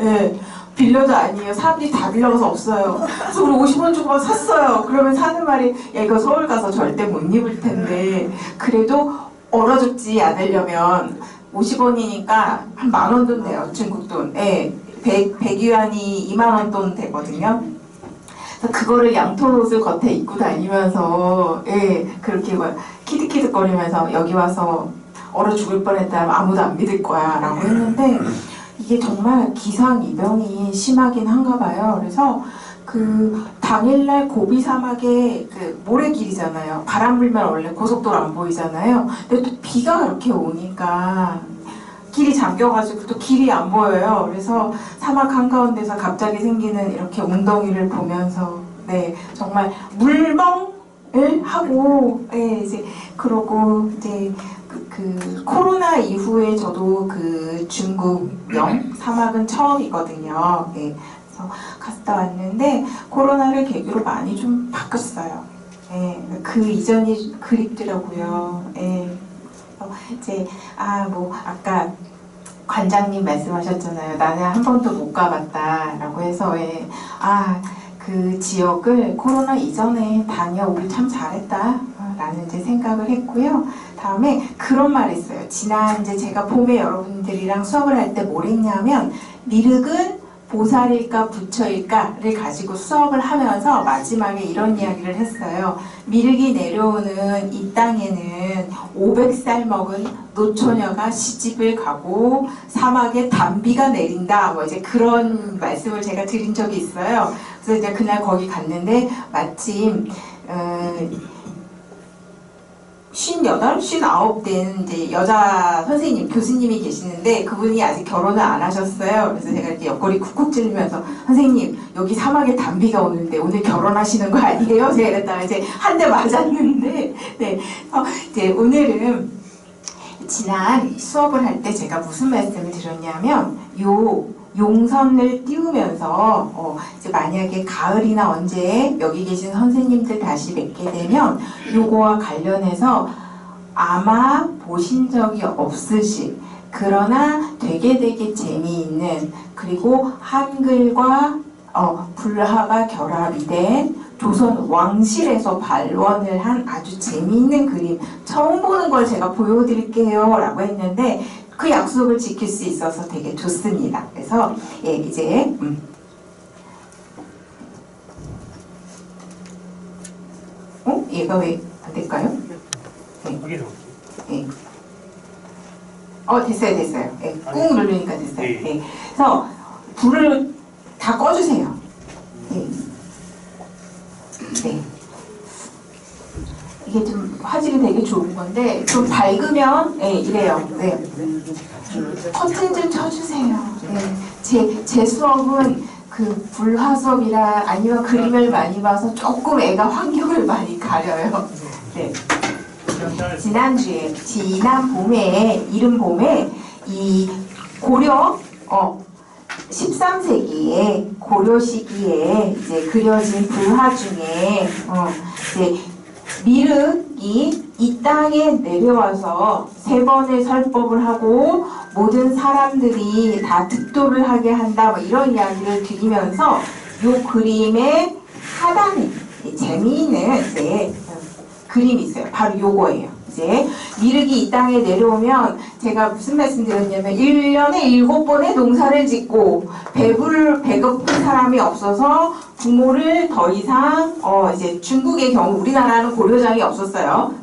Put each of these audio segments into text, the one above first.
예. 빌려도 아니에요. 사람들이 다 빌려가서 없어요. 그래서 우리 50원 주고 샀어요. 그러면 사는 말이 야 이거 서울 가서 절대 못 입을 텐데 그래도 얼어 죽지 않으려면 50원이니까 한 10,000원 돈 돼요. 중국 돈. 예. 100위안이 20,000원 돈 되거든요. 그래서 그거를 양털 옷을 겉에 입고 다니면서 예, 그렇게 막 키득키득거리면서 여기 와서 얼어 죽을 뻔했다면 아무도 안 믿을 거야 라고 했는데 이게 정말 기상이변이 심하긴 한가 봐요. 그래서 그 당일날 고비 사막에 그 모래길이잖아요. 바람 불면 원래 고속도로 안 보이잖아요. 근데 또 비가 그렇게 오니까 길이 잠겨가지고 또 길이 안 보여요. 그래서 사막 한가운데서 갑자기 생기는 이렇게 웅덩이를 보면서 네 정말 물멍을 하고 네 이제 그러고 이제 그 코로나 이후에 저도 그 중국령 사막은 처음이거든요. 네, 그래서 갔다 왔는데 코로나를 계기로 많이 좀 바뀌었어요. 네, 그 이전이 그립더라고요. 네, 그래서 이제 뭐 아까 관장님 말씀하셨잖아요. 나는 한 번도 못 가봤다라고 해서 그 지역을 코로나 이전에 다녀오길 참 잘했다라는 이제 생각을 했고요. 다음에 그런 말 했어요. 지난 이제 제가 봄에 여러분들이랑 수업을 할 때 뭘 했냐면 미륵은 보살일까 부처일까를 가지고 수업을 하면서 마지막에 이런 이야기를 했어요. 미륵이 내려오는 이 땅에는 500살 먹은 노처녀가 시집을 가고 사막에 단비가 내린다. 뭐 이제 그런 말씀을 제가 드린 적이 있어요. 그래서 이제 그날 거기 갔는데 마침 58, 59 된 이제 여자 선생님, 교수님이 계시는데 그분이 아직 결혼을 안 하셨어요. 그래서 제가 이렇게 옆구리 쿡쿡 찔리면서 선생님 여기 사막에 단비가 오는데 오늘 결혼하시는 거 아니에요? 제가 이랬다가 이제 한 대 맞았는데 네, 이제 오늘은 지난 수업을 할 때 제가 무슨 말씀을 드렸냐면 용선을 띄우면서 이제 만약에 가을이나 언제 여기 계신 선생님들 다시 뵙게 되면 요거와 관련해서 아마 보신 적이 없으실 그러나 되게 재미있는 그리고 한글과 불화가 결합이 된 조선 왕실에서 발원을 한 아주 재미있는 그림 처음 보는 걸 제가 보여드릴게요 라고 했는데 그 약속을 지킬 수 있어서 되게 좋습니다. 그래서 예, 이제 얘가 왜 안 될까요? 네. 네. 됐어요. 네. 꾹 누르니까 됐어요. 네. 그래서 불을 다 꺼주세요. 네. 네. 이게 좀 화질이 되게 좋은 건데 좀 밝으면 이래요. 네. 커튼 좀 쳐주세요. 네. 제 수업은 그 불화 수업이라 아니면 그림을 많이 봐서 조금 애가 환경을 많이 가려요. 네. 지난 봄에 이른 봄에 이 고려 13세기에 고려 시기에 이제 그려진 불화 중에 이제 미륵이 이 땅에 내려와서 3번의 설법을 하고 모든 사람들이 다 득도를 하게 한다 뭐 이런 이야기를 드리면서 이 그림의 하단에 재미있는 이제 그림이 있어요. 바로 요거예요. 이제 미륵이 이 땅에 내려오면 제가 무슨 말씀 드렸냐면 1년에 7번의 농사를 짓고 배고픈 사람이 없어서 부모를 더 이상 이제 중국의 경우 우리나라는 고려장이 없었어요.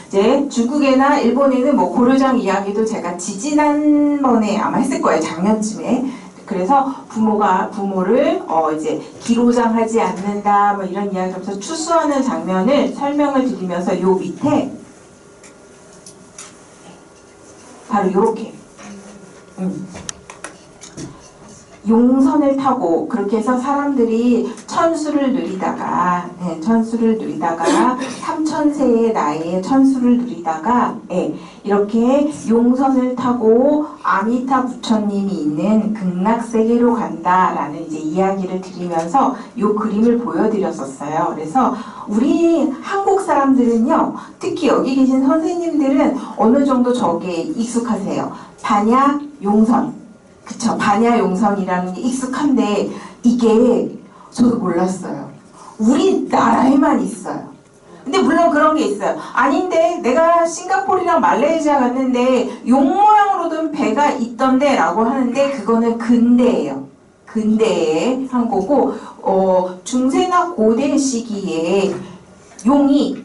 이제 중국이나 일본에는 뭐 고려장 이야기도 제가 지지난번에 아마 했을 거예요. 작년쯤에. 그래서 부모를 이제 기로장하지 않는다 뭐 이런 이야기하면서 추수하는 장면을 설명을 드리면서 요 밑에 바로 요렇게 용선을 타고 그렇게 해서 사람들이 천수를 누리다가 3000세의 나이에 천수를 누리다가 이렇게 용선을 타고 아미타 부처님이 있는 극락세계로 간다라는 이제 이야기를 드리면서 요 그림을 보여드렸었어요. 그래서 우리 한국 사람들은요, 특히 여기 계신 선생님들은 어느 정도 저게 익숙하세요. 반야, 용선. 그쵸. 반야용선이라는 게 익숙한데 이게 저도 몰랐어요. 우리나라에만 있어요. 근데 물론 그런 게 있어요. 아닌데 내가 싱가포르랑 말레이시아 갔는데 용 모양으로 된 배가 있던데 라고 하는데 그거는 근대예요. 근대에 한 거고 중세나 고대 시기에 용이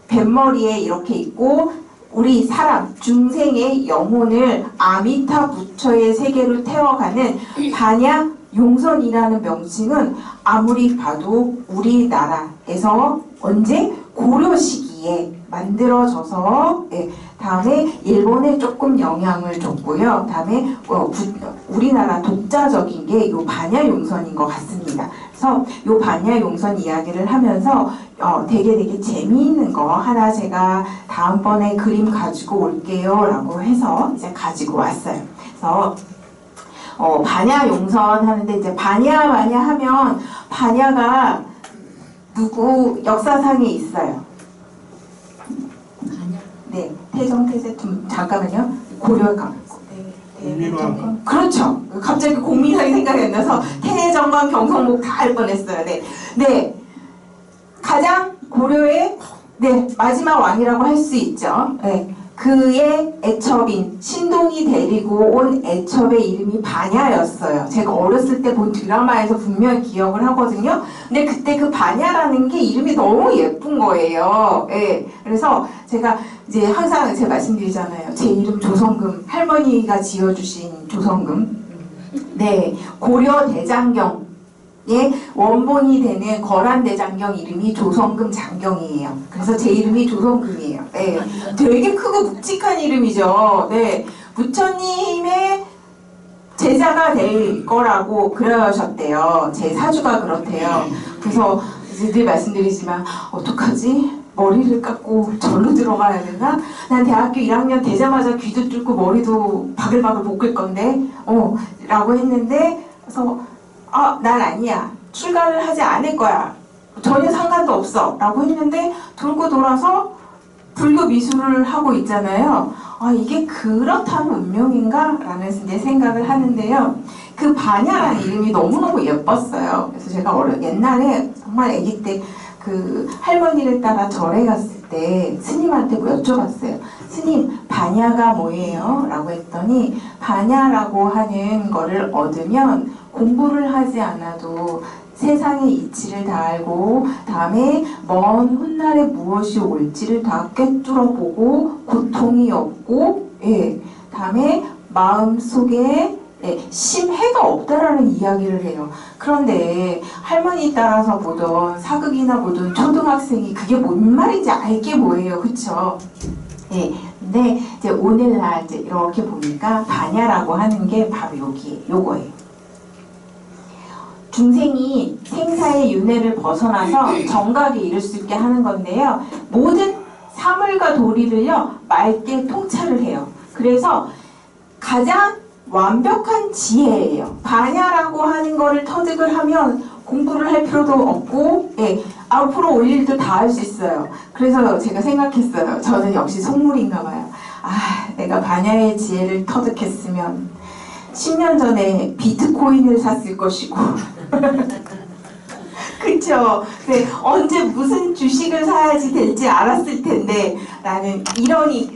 뱃머리에 이렇게 있고 우리 사람 중생의 영혼을 아미타 부처의 세계로 태워가는 반야 용선이라는 명칭은 아무리 봐도 우리나라에서 언제 고려 시기에 만들어져서 다음에 일본에 조금 영향을 줬고요. 다음에 우리나라 독자적인 게 요 반야 용선인 것 같습니다. 그래서 요 반야 용선 이야기를 하면서 되게 재미있는 거 하나 제가 다음번에 그림 가지고 올게요 라고 해서 이제 가지고 왔어요. 그래서 반야 용선 하는데 이제 반야 하면 반야가 누구 역사상에 있어요. 네, 태정 태세tum 잠깐만요. 고려가 공민왕. 그렇죠. 갑자기 공민왕이 생각이 안 나서 태정관 경성목 다 할 뻔했어요. 네, 가장 고려의 마지막 왕이라고 할 수 있죠. 네. 그의 애첩인 신동이 데리고 온 애첩의 이름이 반야였어요. 제가 어렸을 때 본 드라마에서 분명히 기억을 하거든요. 근데 그때 그 반야라는 게 이름이 너무 예쁜 거예요. 예. 그래서 제가 이제 항상 제가 말씀드리잖아요. 제 이름 조성금, 할머니가 지어주신 조성금. 네, 고려 대장경 원본이 되는 거란대장경 이름이 조성금 장경이에요. 그래서 제 이름이 조성금이에요. 네, 되게 크고 묵직한 이름이죠. 네, 부처님의 제자가 될 거라고 그러셨대요. 제 사주가 그렇대요. 그래서 이제 늘 말씀드리지만 어떡하지? 머리를 깎고 절로 들어가야 되나? 난 대학교 1학년 되자마자 귀도 뚫고 머리도 바글바글 볶을 건데 라고 했는데 그래서 난 아니야. 출가를 하지 않을 거야. 전혀 상관도 없어. 라고 했는데 돌고 돌아서 불교 미술을 하고 있잖아요. 이게 그렇다는 운명인가? 라는 이제 생각을 하는데요. 그 반야라는 이름이 너무너무 예뻤어요. 그래서 제가 옛날에 정말 아기 때 그 할머니를 따라 절에 갔을 때 스님한테 여쭤봤어요. 스님, 반야가 뭐예요? 라고 했더니 반야라고 하는 거를 얻으면 공부를 하지 않아도 세상의 이치를 다 알고 다음에 먼 훗날에 무엇이 올지를 다 꿰뚫어보고 고통이 없고 다음에 마음속에 심해가 없다라는 이야기를 해요. 그런데 할머니 따라서 보던 사극이나 보던 초등학생이 그게 뭔 말인지 알게 뭐예요. 그쵸? 근데 이제 오늘날 이제 이렇게 보니까 반야라고 하는 게 바로 요거예요. 중생이 생사의 윤회를 벗어나서 정각에 이를 수 있게 하는 건데요. 모든 사물과 도리를요 맑게 통찰을 해요. 그래서 가장 완벽한 지혜예요. 반야라고 하는 거를 터득을 하면 공부를 할 필요도 없고 앞으로 올 일도 다 할 수 있어요. 그래서 제가 생각했어요. 저는 역시 속물인가 봐요. 내가 반야의 지혜를 터득했으면 10년 전에 비트코인을 샀을 것이고 그쵸? 언제 무슨 주식을 사야지 될지 알았을 텐데 라는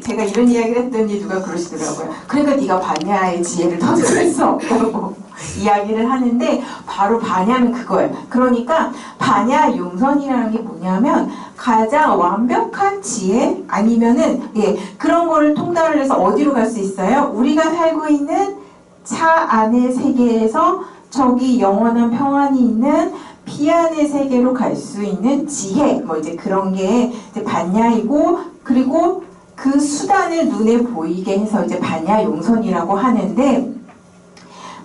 제가 이런 이야기를 했더니 누가 그러시더라고요. 그러니까 네가 반야의 지혜를 터득할 수 없다고 이야기를 하는데 바로 반야는 그거예요. 그러니까 반야 용선이라는 게 뭐냐면 가장 완벽한 지혜 아니면은 그런 거를 통달을 해서 어디로 갈 수 있어요? 우리가 살고 있는 차 안의 세계에서 저기 영원한 평안이 있는 피안의 세계로 갈 수 있는 지혜 이제 그런 게 이제 반야이고 그리고 그 수단을 눈에 보이게 해서 이제 반야 용선이라고 하는데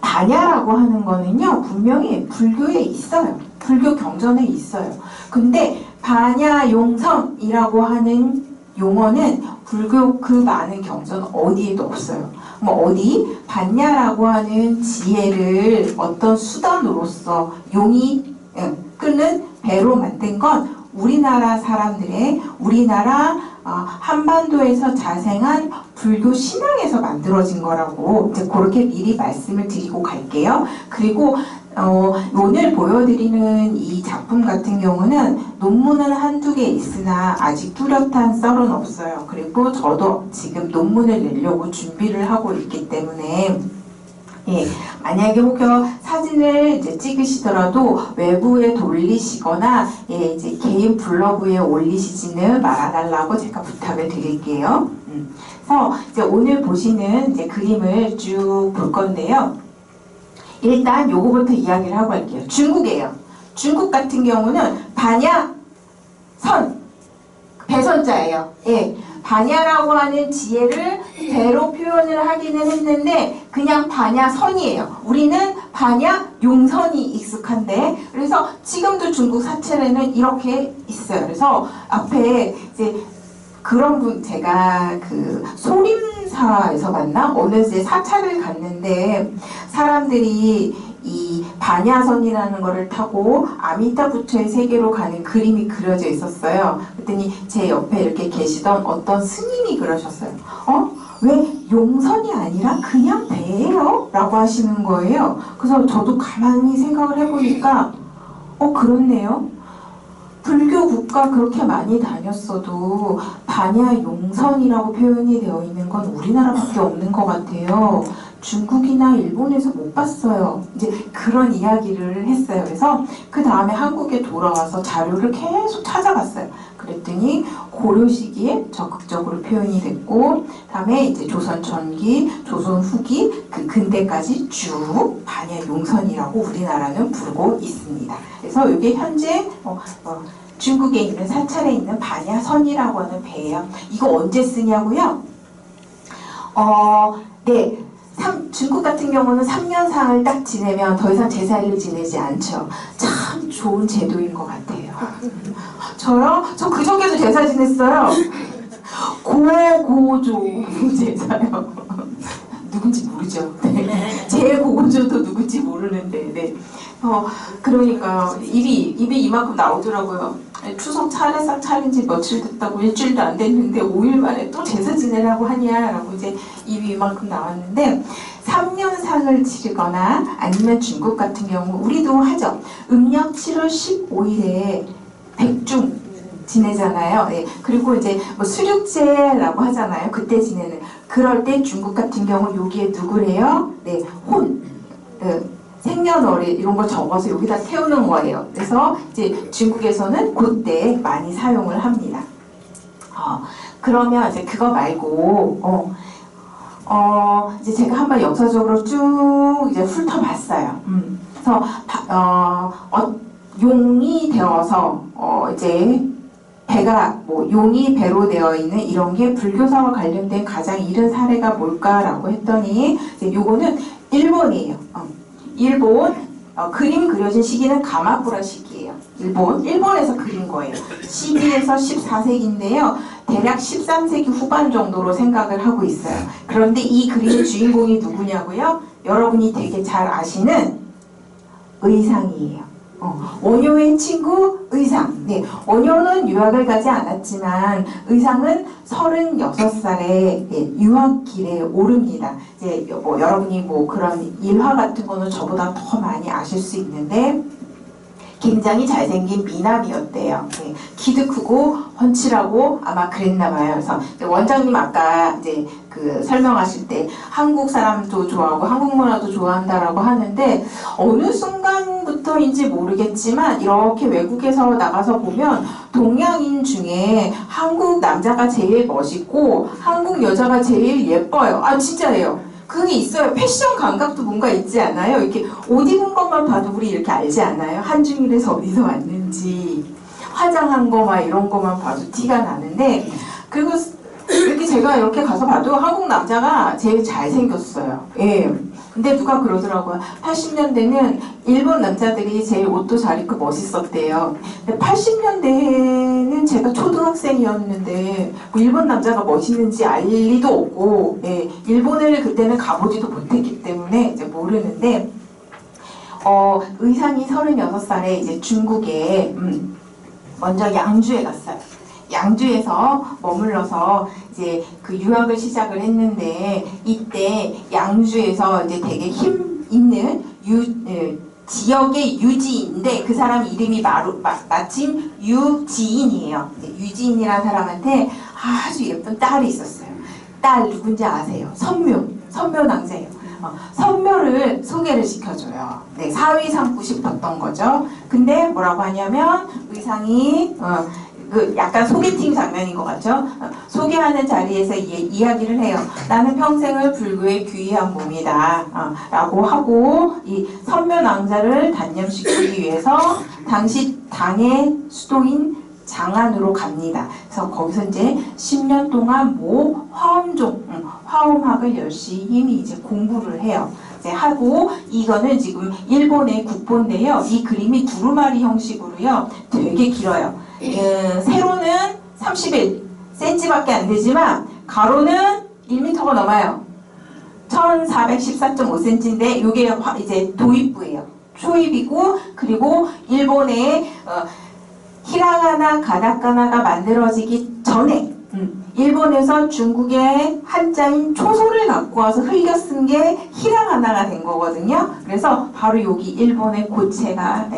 반야라고 하는 거는요 분명히 불교에 있어요. 불교 경전에 있어요. 근데 반야 용선이라고 하는 용어는 불교 그 많은 경전 어디에도 없어요. 어디 반야라고 하는 지혜를 어떤 수단으로서 용이 끄는 배로 만든 건 우리나라 사람들의 우리나라 한반도에서 자생한 불교 신앙에서 만들어진 거라고 이제 그렇게 미리 말씀을 드리고 갈게요. 그리고 오늘 보여드리는 이 작품 같은 경우는 논문은 한두 개 있으나 아직 뚜렷한 썰은 없어요. 그리고 저도 지금 논문을 내려고 준비를 하고 있기 때문에 만약에 혹여 사진을 이제 찍으시더라도 외부에 돌리시거나 이제 개인 블로그에 올리시지는 말아달라고 제가 부탁을 드릴게요. 그래서 이제 오늘 보시는 이제 그림을 쭉 볼 건데요. 일단 요거부터 이야기를 하고 할게요. 중국이에요. 중국 같은 경우는 반야 선 배선자예요. 반야라고 하는 지혜를 배로 표현을 하기는 했는데 그냥 반야선이에요. 우리는 반야 용선이 익숙한데 그래서 지금도 중국 사찰에는 이렇게 있어요. 그래서 앞에 이제 그런 분 제가 그 소림사에서 만나 어느 이제 사찰을 갔는데 사람들이 이 반야선이라는 거를 타고 아미타부처의 세계로 가는 그림이 그려져 있었어요. 그랬더니 제 옆에 이렇게 계시던 어떤 스님이 그러셨어요. 왜 용선이 아니라 그냥 배예요? 라고 하시는 거예요. 그래서 저도 가만히 생각을 해보니까 그렇네요. 불교 국가 그렇게 많이 다녔어도 반야 용선이라고 표현이 되어 있는 건 우리나라밖에 없는 것 같아요. 중국이나 일본에서 못 봤어요. 이제 그런 이야기를 했어요. 그래서 그 다음에 한국에 돌아와서 자료를 계속 찾아봤어요. 그랬더니 고려 시기에 적극적으로 표현이 됐고 다음에 이제 조선 전기, 조선 후기, 그 근대까지 쭉 반야 용선이라고 우리나라는 부르고 있습니다. 그래서 이게 현재 중국에 있는 사찰에 있는 반야선이라고 하는 배예요. 이거 언제 쓰냐고요? 중국 같은 경우는 3년상을 딱 지내면 더 이상 제사를 지내지 않죠. 참 좋은 제도인 것 같아요. 저요? 저 그저께도 제사 지냈어요. 고고조 제사요. 누군지 모르죠. 제 고고조도 누군지 모르는데. 그러니까 입이 이만큼 나오더라고요. 추석 차례상 차린 지 며칠 됐다고 일주일도 안 됐는데 5일 만에 또 제사 지내라고 하냐라고 이제 입이 이만큼 나왔는데 3년상을 치르거나 아니면 중국 같은 경우 우리도 하죠. 음력 7월 15일에 백중 지내잖아요. 그리고 이제 뭐 수륙제라고 하잖아요. 그때 지내는. 그럴 때 중국 같은 경우 여기에 누구래요? 혼. 생년월일 이런 거 적어서 여기다 태우는 거예요. 그래서 이제 중국에서는 그때 많이 사용을 합니다. 그러면 이제 그거 말고 이제 제가 한번 역사적으로 쭉 이제 훑어봤어요. 그래서 용이 되어서 이제 배가 용이 배로 되어 있는 이런 게 불교사와 관련된 가장 이른 사례가 뭘까라고 했더니 이제 요거는 일본이에요. 일본 그림 그려진 시기는 가마쿠라 시기예요. 일본에서 그린 거예요. 12에서 14세기인데요. 대략 13세기 후반 정도로 생각을 하고 있어요. 그런데 이 그림의 주인공이 누구냐고요? 여러분이 되게 잘 아시는 의상이에요. 원효의 친구 의상. 원효는 유학을 가지 않았지만 의상은 36살에 유학길에 오릅니다. 이제 여러분이 그런 일화 같은 거는 저보다 더 많이 아실 수 있는데 굉장히 잘생긴 미남이었대요. 키도 크고 훤칠하고 아마 그랬나봐요. 그래서 원장님 아까 이제 그 설명하실 때 한국 사람도 좋아하고 한국 문화도 좋아한다라고 하는데 어느 순간부터인지 모르겠지만 이렇게 외국에서 나가서 보면 동양인 중에 한국 남자가 제일 멋있고 한국 여자가 제일 예뻐요. 진짜예요. 그게 있어요. 패션 감각도 뭔가 있지 않아요? 이렇게 옷 입은 것만 봐도 우리 이렇게 알지 않아요? 한중일에서 어디서 왔는지 화장한 거 막 이런 것만 봐도 티가 나는데 그리고 이렇게 제가 이렇게 가서 봐도 한국 남자가 제일 잘생겼어요. 근데 누가 그러더라고요. 80년대는 일본 남자들이 제일 옷도 잘 입고 멋있었대요. 근데 80년대에는 제가 초등학생이었는데 일본 남자가 멋있는지 알 리도 없고 일본을 그때는 가보지도 못했기 때문에 이제 모르는데 의상이 36살에 이제 중국에 먼저 양주에 갔어요. 양주에서 머물러서 이제 그 유학을 시작을 했는데 이때 양주에서 이제 되게 힘 있는 지역의 유지인데 그 사람 이름이 마침 유지인이에요. 유지인이라는 사람한테 아주 예쁜 딸이 있었어요. 딸 누군지 아세요? 선묘 낭자예요. 선묘를 소개를 시켜줘요. 네, 사위 삼고 싶었던 거죠. 근데 뭐라고 하냐면 의상이 약간 소개팅 장면인 것 같죠? 소개하는 자리에서 이야기를 해요. 나는 평생을 불교에 귀의한 몸이다. 라고 하고 이 선묘낭자를 단념시키기 위해서 당시 당의 수도인 장안으로 갑니다. 그래서 거기서 이제 10년 동안 화엄학을 열심히 이제 공부를 해요. 하고 이거는 지금 일본의 국보인데요. 이 그림이 두루마리 형식으로요. 되게 길어요. 세로는 31cm밖에 안 되지만 가로는 1m가 넘어요. 1414.5cm인데 이게 이제 도입부예요. 초입이고 그리고 일본의 히라가나 가나카나가 만들어지기 전에 일본에서 중국의 한자인 초소를 갖고 와서 흘겨 쓴 게 히라가나가 된 거거든요. 그래서 바로 여기 일본의 고체가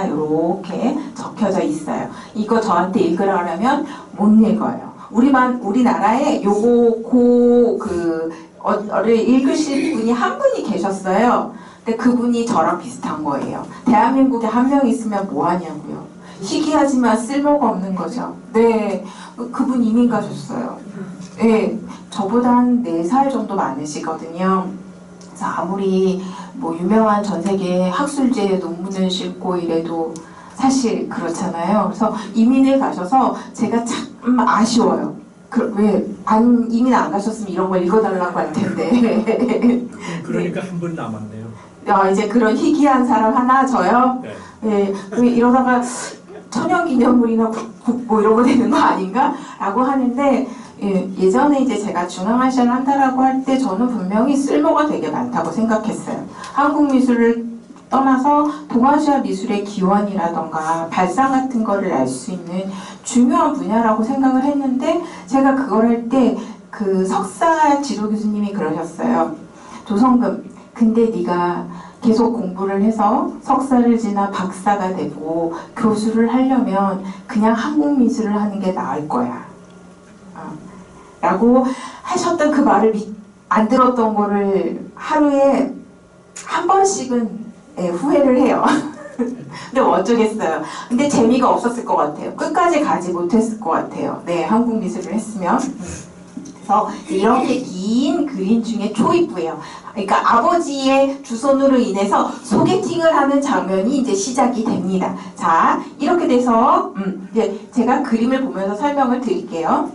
이렇게 적혀져 있어요. 이거 저한테 읽으라 그러면 못 읽어요. 우리나라에 를 읽으실 분이 한 분이 계셨어요. 근데 그분이 저랑 비슷한 거예요. 대한민국에 한 명 있으면 뭐 하냐고요. 희귀하지만 쓸모가 없는 거죠. 네, 그분 이민 가셨어요. 네, 저보다 한 4살 정도 많으시거든요. 그래서 아무리 뭐 유명한 전 세계 학술지에 논문을 싣고 이래도 사실 그렇잖아요. 그래서 이민을 가셔서 제가 참 아쉬워요. 왜 이민 안 가셨으면 이런 걸 읽어달라고 할 텐데. 그러니까 한 분 남았네요. 이제 그런 희귀한 사람 하나 저요? 네. 이러다가 천연기념물이나 뭐 이런 거 되는 거 아닌가? 라고 하는데 예전에 이제 제가 중앙아시아를 한다라고 할 때 저는 분명히 쓸모가 되게 많다고 생각했어요. 한국 미술을 떠나서 동아시아 미술의 기원이라던가 발상 같은 거를 알 수 있는 중요한 분야라고 생각을 했는데 제가 그걸 할 때 그 석사 지도 교수님이 그러셨어요. 조성금, 근데 네가 계속 공부를 해서 석사를 지나 박사가 되고 교수를 하려면 그냥 한국 미술을 하는 게 나을 거야. 라고 하셨던 그 말을 안 들었던 거를 하루에 한 번씩은 후회를 해요. 근데 뭐 어쩌겠어요. 근데 재미가 없었을 것 같아요. 끝까지 가지 못했을 것 같아요. 네, 한국 미술을 했으면. 그래서 이렇게 긴 그림 중에 초입부예요. 그러니까 아버지의 주선으로 인해서 소개팅을 하는 장면이 이제 시작이 됩니다. 자, 이렇게 돼서 이제 제가 그림을 보면서 설명을 드릴게요.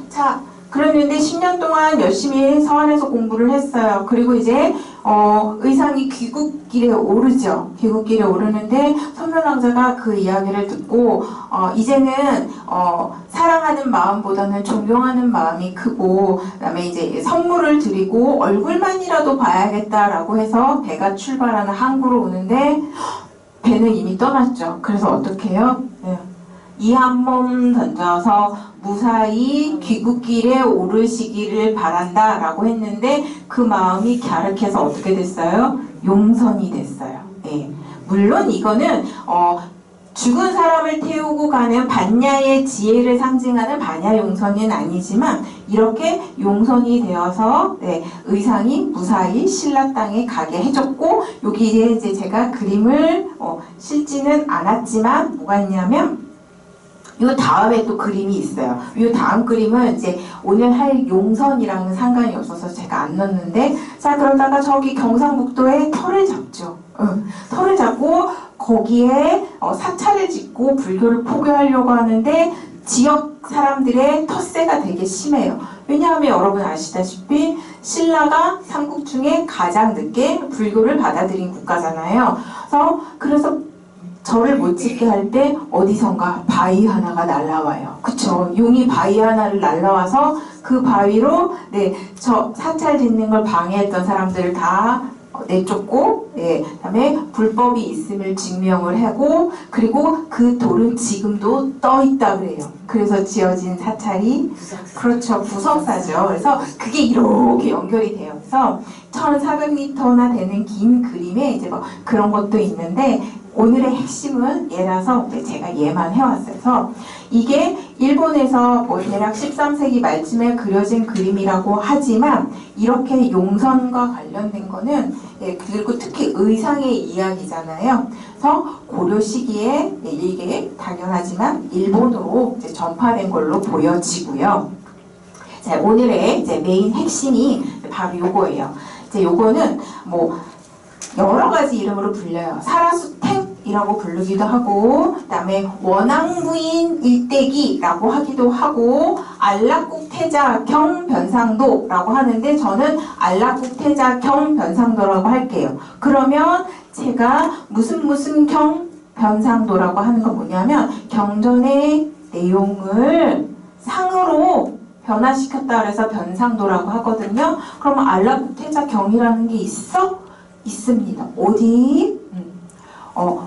자, 그랬는데 10년 동안 열심히 서안에서 공부를 했어요. 그리고 이제 의상이 귀국길에 오르죠. 귀국길에 오르는데 선묘낭자가 그 이야기를 듣고 이제는 사랑하는 마음보다는 존경하는 마음이 크고 그다음에 이제 선물을 드리고 얼굴만이라도 봐야겠다라고 해서 배가 출발하는 항구로 오는데 배는 이미 떠났죠. 그래서 어떻게 해요? 네. 이 한 몸 던져서 무사히 귀국길에 오르시기를 바란다 라고 했는데 그 마음이 갸륵해서 어떻게 됐어요? 용선이 됐어요. 예. 물론 이거는 죽은 사람을 태우고 가는 반야의 지혜를 상징하는 반야용선은 아니지만 이렇게 용선이 되어서 의상이 무사히 신라 땅에 가게 해줬고 여기에 이제 제가 그림을 실지는 않았지만 뭐가 있냐면 이 다음에 또 그림이 있어요. 이 다음 그림은 이제 오늘 할 용선이랑은 상관이 없어서 제가 안 넣었는데 자 그러다가 저기 경상북도에 터를 잡죠. 터를 잡고 거기에 사찰을 짓고 불교를 포교하려고 하는데 지역 사람들의 텃세가 되게 심해요. 왜냐하면 여러분 아시다시피 신라가 삼국 중에 가장 늦게 불교를 받아들인 국가잖아요. 그래서 절을 못 짓게 할 때 어디선가 바위 하나가 날라와요. 그쵸? 용이 바위 하나를 날라와서 그 바위로 저 사찰 짓는 걸 방해했던 사람들을 다 내쫓고, 그다음에 불법이 있음을 증명을 하고, 그리고 그 돌은 지금도 떠 있다 그래요. 그래서 지어진 사찰이 그렇죠, 부석사죠. 그래서 그게 이렇게 연결이 돼요. 그래서 1,400m나 되는 긴 그림에 이제 뭐 그런 것도 있는데, 오늘의 핵심은 얘라서 제가 얘만 해왔어요. 그래서 이게 일본에서 뭐 대략 13세기 말쯤에 그려진 그림이라고 하지만 이렇게 용선과 관련된 거는 그리고 특히 의상의 이야기잖아요. 그래서 고려 시기에 이게 당연하지만 일본으로 이제 전파된 걸로 보여지고요. 자, 오늘의 이제 메인 핵심이 바로 요거예요. 이제 요거는 뭐 여러 가지 이름으로 불려요. 사라수택이라고 부르기도 하고, 그다음에 원앙부인 일대기라고 하기도 하고, 안락국태자 경 변상도라고 하는데 저는 안락국태자 경 변상도라고 할게요. 그러면 제가 무슨 경 변상도라고 하는 건 뭐냐면 경전의 내용을 상으로 변화시켰다 그래서 변상도라고 하거든요. 그러면 안락국태자 경이라는 게 있어? 있습니다. 어디?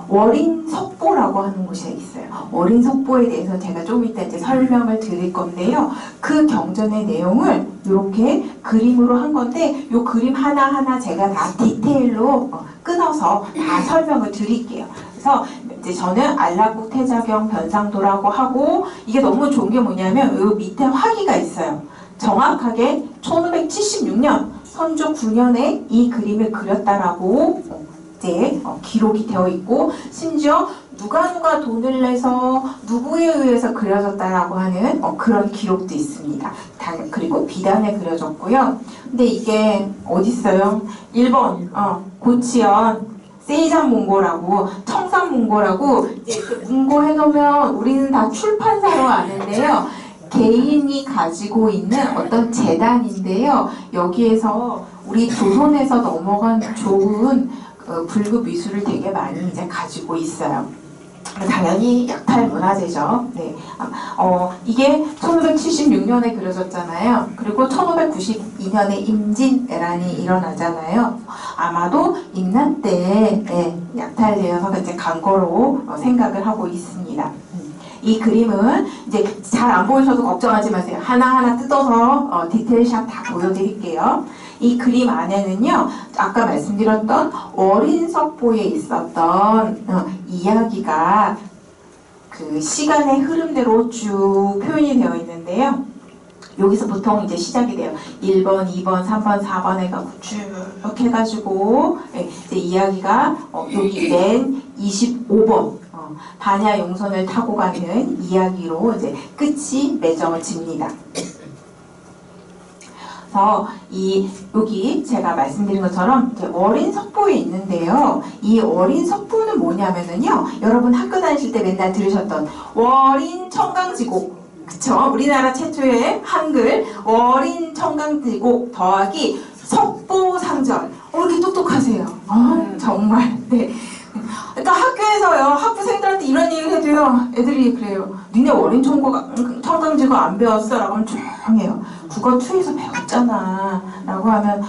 월인석보라고 하는 곳이 있어요. 월인석보에 대해서 제가 좀 이따 이제 설명을 드릴 건데요. 그 경전의 내용을 이렇게 그림으로 한 건데, 이 그림 하나하나 제가 다 디테일로 끊어서 다 설명을 드릴게요. 그래서 이제 저는 안락국태자경 변상도라고 하고, 이게 너무 좋은 게 뭐냐면 이 밑에 화기가 있어요. 정확하게 1576년 선조 9년에 이 그림을 그렸다라고 이제 기록이 되어 있고, 심지어 누가 돈을 내서 누구에 의해서 그려졌다라고 하는 그런 기록도 있습니다. 그리고 비단에 그려졌고요. 근데 이게 어디 있어요? 일본 고치현 세이잔문고라고, 청산문고라고, 이제 그 문고 해놓으면 우리는 다 출판사로 아는데요. 개인이 가지고 있는 어떤 재단인데요. 여기에서 우리 조선에서 넘어간 좋은 불교 미술을 되게 많이 이제 가지고 있어요. 당연히 약탈문화재죠. 네. 이게 1576년에 그려졌잖아요. 그리고 1592년에 임진왜란이 일어나잖아요. 아마도 임난 때에 약탈되어서 이제 간 거로 생각을 하고 있습니다. 이 그림은 이제 잘 안 보이셔도 걱정하지 마세요. 하나하나 뜯어서 디테일샷 다 보여드릴게요. 이 그림 안에는요, 아까 말씀드렸던 월인석보에 있었던 이야기가 그 시간의 흐름대로 쭉 표현이 되어 있는데요. 여기서 보통 이제 시작이 돼요. 1번, 2번, 3번, 4번 해가지고 쭉 해가지고 이제 이야기가 여기 맨 25번 반야 용선을 타고 가는 이야기로 이제 끝이 맺어집니다. 그래서 여기 제가 말씀드린 것처럼 월인석보에 있는데요. 이 월인석보는 뭐냐면은요, 여러분 학교 다니실 때 맨날 들으셨던 월인청강지곡, 그쵸? 우리나라 최초의 한글 월인청강지곡 더하기 석보상절. 이렇게 똑똑하세요. 정말. 네. 그러니까 학교에서요, 학부생들한테 이런 얘기를 해도요, 애들이 그래요. 니네 월인 청강지곡 안 배웠어? 라고 하면 조용해요. 국어 2에서 배웠잖아. 라고 하면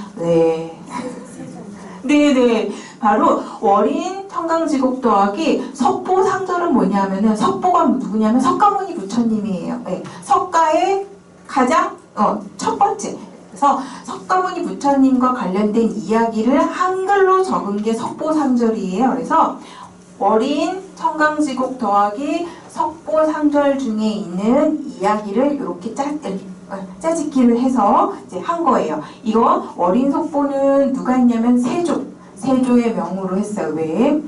네네. 바로 월인 청강지곡 더하기 석보상절은 뭐냐면은, 석보가 누구냐면 석가모니 부처님이에요. 네. 석가의 가장 첫 번째. 그래서 석가모니 부처님과 관련된 이야기를 한글로 적은 게 석보상절이에요. 그래서 월인 청강지곡 더하기 석보상절 중에 있는 이야기를 이렇게 짜집기를 해서 이제 한 거예요. 이거 월인 석보는 누가 했냐면 세조의 명으로 했어요. 왜?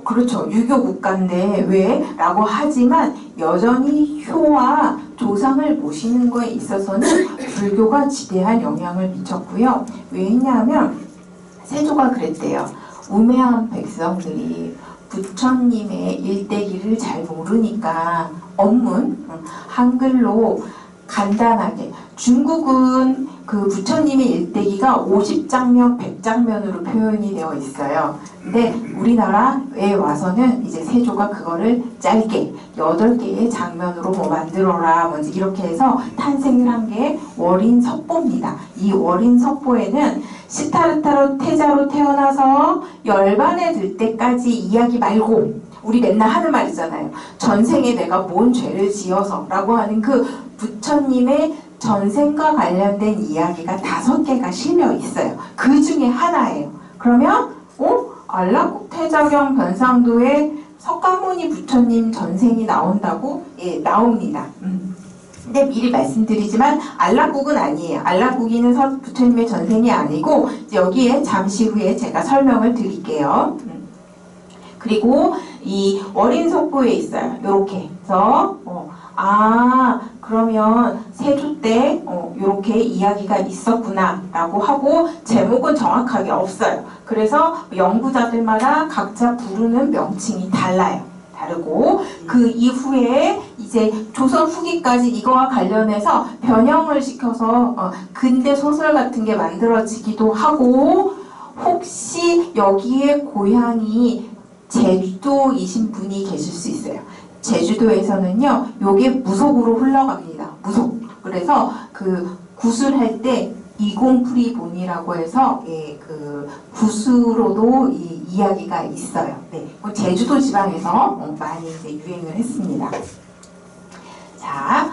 그렇죠. 유교 국가인데 왜? 라고 하지만 여전히 효와 조상을 모시는 거에 있어서는 불교가 지대한 영향을 미쳤고요. 왜냐하면 세조가 그랬대요. 우매한 백성들이 부처님의 일대기를 잘 모르니까 한글로 간단하게 중국은 그 부처님의 일대기가 50장면, 100장면으로 표현이 되어 있어요. 근데 우리나라에 와서는 이제 세조가 그거를 짧게 8개의 장면으로 뭐 만들어라 뭔지 이렇게 해서 탄생을 한 게 월인석보입니다. 이 월인석보에는 시타르타로 태자로 태어나서 열반에 들 때까지 이야기 말고 우리 맨날 하는 말 있잖아요. 전생에 내가 뭔 죄를 지어서 라고 하는 그 부처님의 전생과 관련된 이야기가 5개가 실려 있어요. 그 중에 하나예요. 그러면 안락국태자경 변상도에 석가모니 부처님 전생이 나온다고? 예, 나옵니다. 근데 미리 말씀드리지만 안락국은 아니에요. 안락국이는 부처님의 전생이 아니고 여기에 잠시 후에 제가 설명을 드릴게요. 그리고 이 월인석보에 있어요. 이렇게 해서 그러면 세조 때 이렇게 이야기가 있었구나 라고 하고 제목은 정확하게 없어요. 그래서 연구자들마다 각자 부르는 명칭이 다르고 그 이후에 이제 조선 후기까지 이거와 관련해서 변형을 시켜서 근대 소설 같은 게 만들어지기도 하고 혹시 여기에 고향이 제주도이신 분이 계실 수 있어요. 제주도에서는요, 요게 무속으로 흘러갑니다. 무속. 그래서 그 구술할 때 이공풀이본이라고 해서 그 구수로도 이 이야기가 있어요. 네, 제주도 지방에서 많이 이제 유행을 했습니다. 자,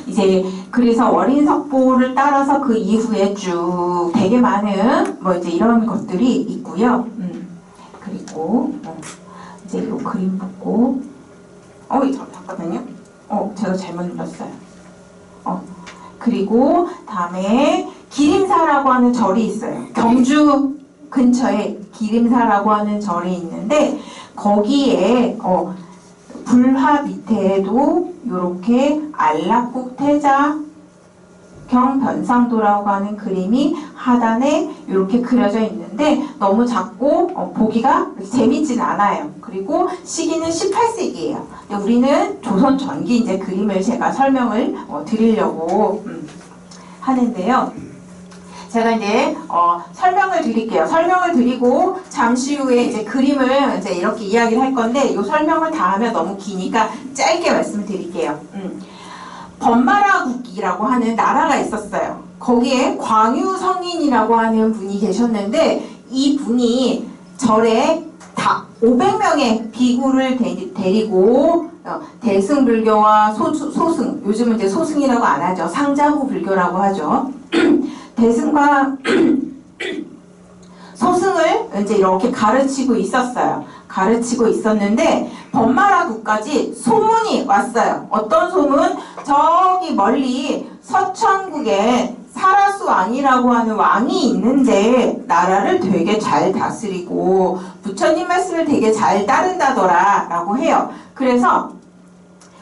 이제 그래서 월인석보를 따라서 그 이후에 쭉 되게 많은 뭐 이제 이런 것들이 있고요. 그리고 이제 이 그림 보고 잠깐만요. 제가 잘못 눌렀어요. 그리고 다음에 기림사라고 하는 절이 있어요. 경주 근처에 기림사라고 하는 절이 있는데 거기에 불화 밑에도 이렇게 안락국 태자 경 변상도라고 하는 그림이 하단에 이렇게 그려져 있는데 너무 작고 보기가 재밌진 않아요. 그리고 시기는 18세기예요. 우리는 조선 전기 이제 그림을 제가 설명을 드리려고 하는데요. 제가 이제 설명을 드릴게요. 설명을 드리고 잠시 후에 이제 그림을 이제 이렇게 이야기를 할 건데 이 설명을 다 하면 너무 기니까 짧게 말씀을 드릴게요. 범마라국이라고 하는 나라가 있었어요. 거기에 광유성인이라고 하는 분이 계셨는데 이 분이 절에 다 500명의 비구를 데리고 대승불교와 소승, 요즘은 이제 소승이라고 안 하죠. 상자후 불교라고 하죠. 대승과 소승을 이제 이렇게 가르치고 있었어요. 가르치고 있었는데 범마라국까지 소문이 왔어요. 어떤 소문? 저기 멀리 서천국에 사라수 왕이라고 하는 왕이 있는데 나라를 되게 잘 다스리고 부처님 말씀을 되게 잘 따른다더라 라고 해요. 그래서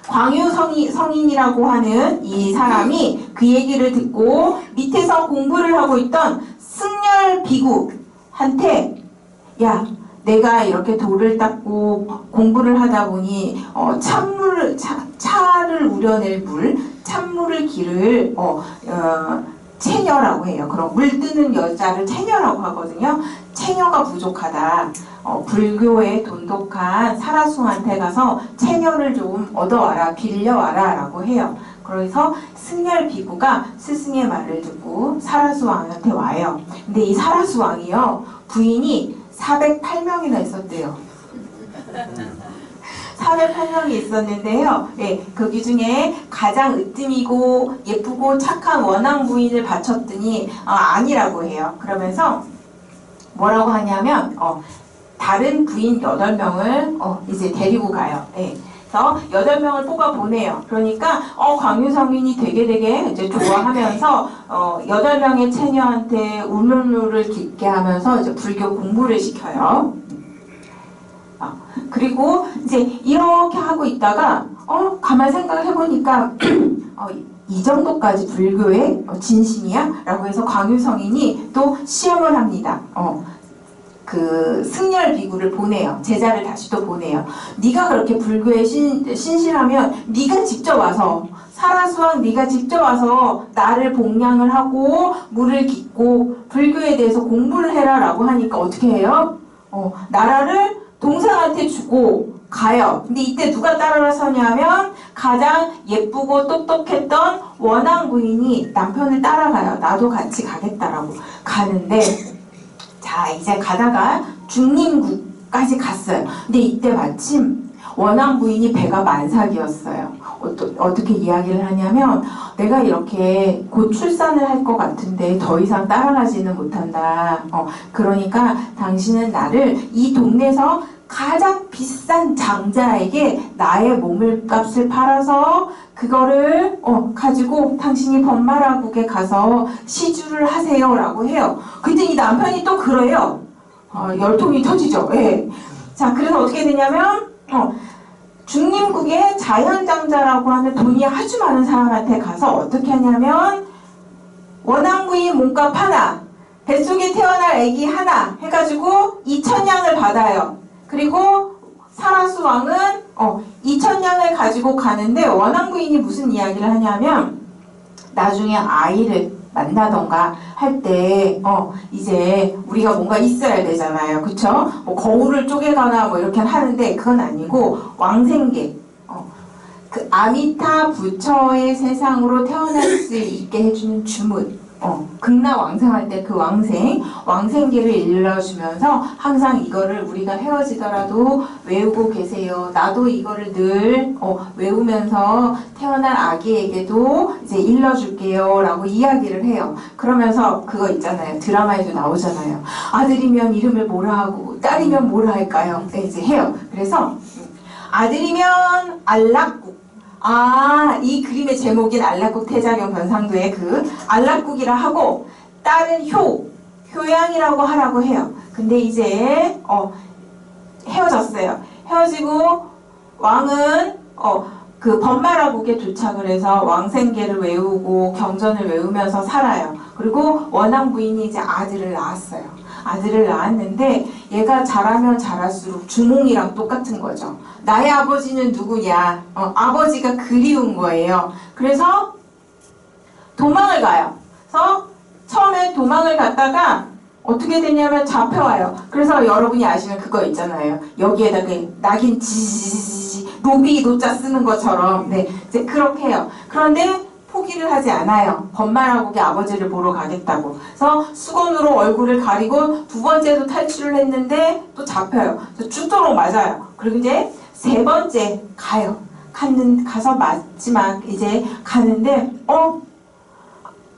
광유성인이라고 하는 이 사람이 그 얘기를 듣고 밑에서 공부를 하고 있던 승열 비구한테 야, 내가 이렇게 돌을 닦고 공부를 하다 보니 차를 우려낼 물, 찬물을 기를 채녀라고 해요. 그럼 물 뜨는 여자를 채녀라고 하거든요. 채녀가 부족하다. 불교에 돈독한 사라수한테 가서 채녀를 좀 얻어와라, 빌려와라 라고 해요. 그래서 승열 비구가 스승의 말을 듣고 사라수 왕한테 와요. 근데 이 사라수 왕이요, 부인이 408명이나 있었대요. 408명이 있었는데요. 네, 거기 중에 가장 으뜸이고 예쁘고 착한 원앙 부인을 바쳤더니 아니라고 해요. 그러면서 뭐라고 하냐면 다른 부인 8명을 이제 데리고 가요. 네. 그래서 8명을 뽑아 보내요. 그러니까 광유성인이 되게 이제 좋아하면서 8명의 처녀한테 울룰루를 깊게 하면서 이제 불교 공부를 시켜요. 그리고 이제 이렇게 하고 있다가 가만 생각을 해보니까 이 정도까지 불교의 진심이야? 라고 해서 광유성인이 또 시험을 합니다. 그 승열 비구를 보내요. 제자를 다시 또 보내요. 네가 그렇게 불교에 신실하면 네가 직접 와서 사라수왕 네가 직접 와서 나를 복량을 하고 물을 깃고 불교에 대해서 공부를 해라 라고 하니까 어떻게 해요? 나라를 동생한테 주고 가요. 근데 이때 누가 따라서냐면 가장 예쁘고 똑똑했던 원앙 부인이 남편을 따라가요. 나도 같이 가겠다라고 가는데, 자 이제 가다가 중림국까지 갔어요. 근데 이때 마침 원앙 부인이 배가 만삭이었어요. 어떻게 이야기를 하냐면, 내가 이렇게 곧 출산을 할 것 같은데 더 이상 따라가지는 못한다. 그러니까 당신은 나를 이 동네에서 가장 비싼 장자에게 나의 몸값을 팔아서 그거를 가지고 당신이 범마라국에 가서 시주를 하세요 라고 해요. 근데 이 남편이 또 그래요. 열통이 터지죠. 예. 자, 그래서 어떻게 되냐면 중림국의 자현장자라고 하는 돈이 아주 많은 사람한테 가서 어떻게 하냐면 원앙부인 몸값 하나, 뱃속에 태어날 아기 하나 해가지고 2,000냥을 받아요. 그리고 사라수 왕은 2,000냥을 가지고 가는데, 원앙부인이 무슨 이야기를 하냐면 나중에 아이를 만나던가 할 때 이제 우리가 뭔가 있어야 되잖아요. 그쵸? 뭐 거울을 쪼개거나 뭐 이렇게 하는데 그건 아니고 왕생계, 그 아미타 부처의 세상으로 태어날 수 있게 해주는 주문, 극락 왕생할 때 그 왕생계를 일러주면서 항상 이거를 우리가 헤어지더라도 외우고 계세요. 나도 이거를 늘 외우면서 태어날 아기에게도 이제 일러줄게요 라고 이야기를 해요. 그러면서 그거 있잖아요. 드라마에도 나오잖아요. 아들이면 이름을 뭐라 하고 딸이면 뭐라 할까요? 네, 이제 해요. 그래서 아들이면 알락국, 이 그림의 제목인 알락국 태자경 변상도의 그 알락국이라 하고, 딸은 효양이라고 하라고 해요. 근데 이제 헤어졌어요. 헤어지고 왕은 그 범마라국에 도착을 해서 왕생계를 외우고 경전을 외우면서 살아요. 그리고 원앙 부인이 이제 아들을 낳았어요. 아들을 낳았는데 얘가 자라면 자랄수록 주몽이랑 똑같은 거죠. 나의 아버지는 누구냐? 아버지가 그리운 거예요. 그래서 도망을 가요. 그래서 처음에 도망을 갔다가 어떻게 되냐면 잡혀와요. 그래서 여러분이 아시는 그거 있잖아요. 여기에다가 낙인 지지지지 노비 노자 쓰는 것처럼, 네, 이제 그렇게 해요. 그런데 포기를 하지 않아요. 범마라국의 아버지를 보러 가겠다고. 그래서 수건으로 얼굴을 가리고 두 번째도 탈출을 했는데 또 잡혀요. 그래서 죽도록 맞아요. 그리고 이제 세 번째 가요. 가서 마지막 이제 가는데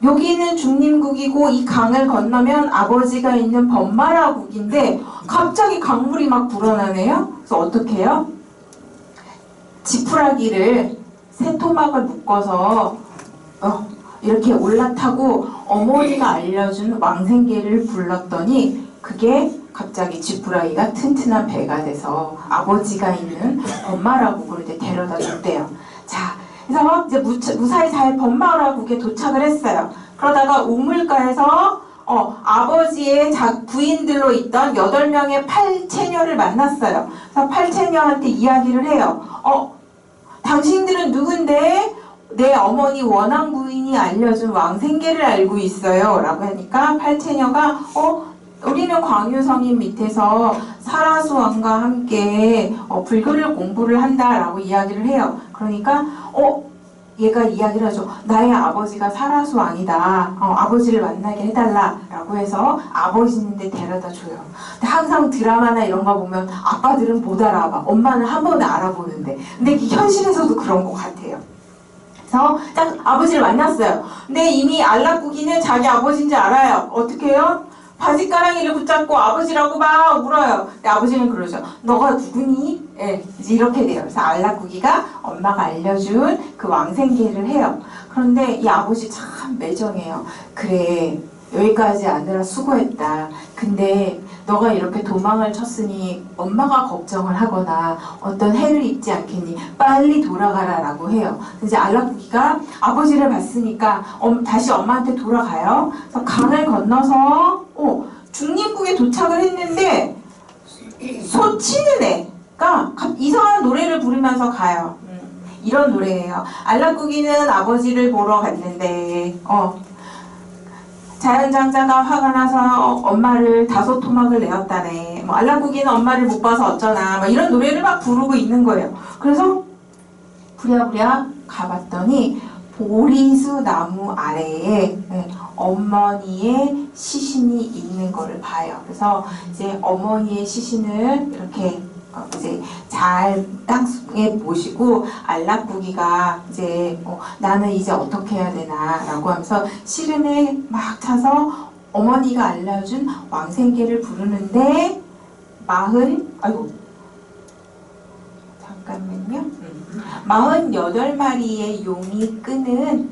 여기는 중림국이고 이 강을 건너면 아버지가 있는 범마라국인데 갑자기 강물이 막 불어나네요. 그래서 어떻게 해요? 지푸라기를 새 토막을 묶어서 이렇게 올라타고 어머니가 알려준 왕생계를 불렀더니 그게 갑자기 지푸라기가 튼튼한 배가 돼서 아버지가 있는 범마라국으로 이제 데려다 줬대요. 자, 그래서 이제 무사히 잘 범마라국에 도착을 했어요. 그러다가 우물가에서 아버지의 부인들로 있던 8명의 팔체녀를 만났어요. 그래서 팔체녀한테 이야기를 해요. 당신들은 누군데? 내 어머니 원앙 부인이 알려준 왕생계를 알고 있어요 라고 하니까 팔체녀가 우리는 광유성인 밑에서 사라수 왕과 함께 불교를 공부를 한다라고 이야기를 해요. 그러니까 얘가 이야기를 하죠. 나의 아버지가 사라수 왕이다. 아버지를 만나게 해달라라고 해서 아버지 있는데 데려다 줘요. 근데 항상 드라마나 이런 거 보면 아빠들은 못 알아봐. 엄마는 한 번에 알아보는데. 근데 현실에서도 그런 것 같아요. 그래서 딱 아버지를 만났어요. 근데 이미 알락국이는 자기 아버지인 줄 알아요. 어떻게 해요? 바지가랑이를 붙잡고 아버지라고 막 울어요. 근데 아버지는 그러죠. 너가 누구니? 예, 이제 이렇게 돼요. 그래서 알락국이가 엄마가 알려준 그 왕생계를 해요. 그런데 이 아버지 참 매정해요. 그래, 여기까지 아느라 수고했다. 근데 너가 이렇게 도망을 쳤으니 엄마가 걱정을 하거나 어떤 해를 입지 않겠니? 빨리 돌아가라 라고 해요. 이제 알락국이가 아버지를 봤으니까 다시 엄마한테 돌아가요. 그래서 강을 건너서 중림국에 도착을 했는데 소치는 애가 이상한 노래를 부르면서 가요. 이런 노래예요. 알락국이는 아버지를 보러 갔는데 자연장자가 화가 나서 엄마를 5토막을 내었다네. 뭐 알락국이는 엄마를 못 봐서 어쩌나. 뭐 이런 노래를 막 부르고 있는 거예요. 그래서 부랴부랴 가봤더니 보리수 나무 아래에 어머니의 시신이 있는 거를 봐요. 그래서 이제 어머니의 시신을 이렇게 이제 잘 땅속에 모시고 알락국이가 이제 나는 이제 어떻게 해야 되나라고 하면서 시름에 막 차서 어머니가 알려준 왕생계를 부르는데 잠깐만요. 48마리의 용이 끄는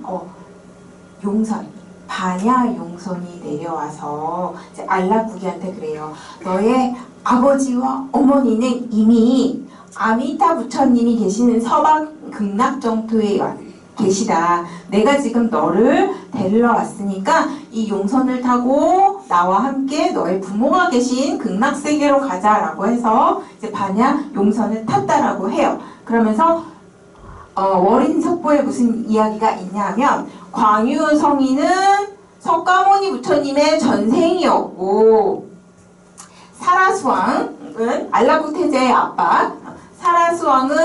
용선, 반야 용선이 내려와서 이제 알락국이한테 그래요. 너의 아버지와 어머니는 이미 아미타 부처님이 계시는 서방 극락정토에 계시다. 내가 지금 너를 데리러 왔으니까 이 용선을 타고 나와 함께 너의 부모가 계신 극락세계로 가자라고 해서 이제 반야 용선을 탔다라고 해요. 그러면서 월인 속보에 무슨 이야기가 있냐면 광유성이는 석가모니 부처님의 전생이었고 사라수왕은 알락국 태제의 아빠, 사라수왕은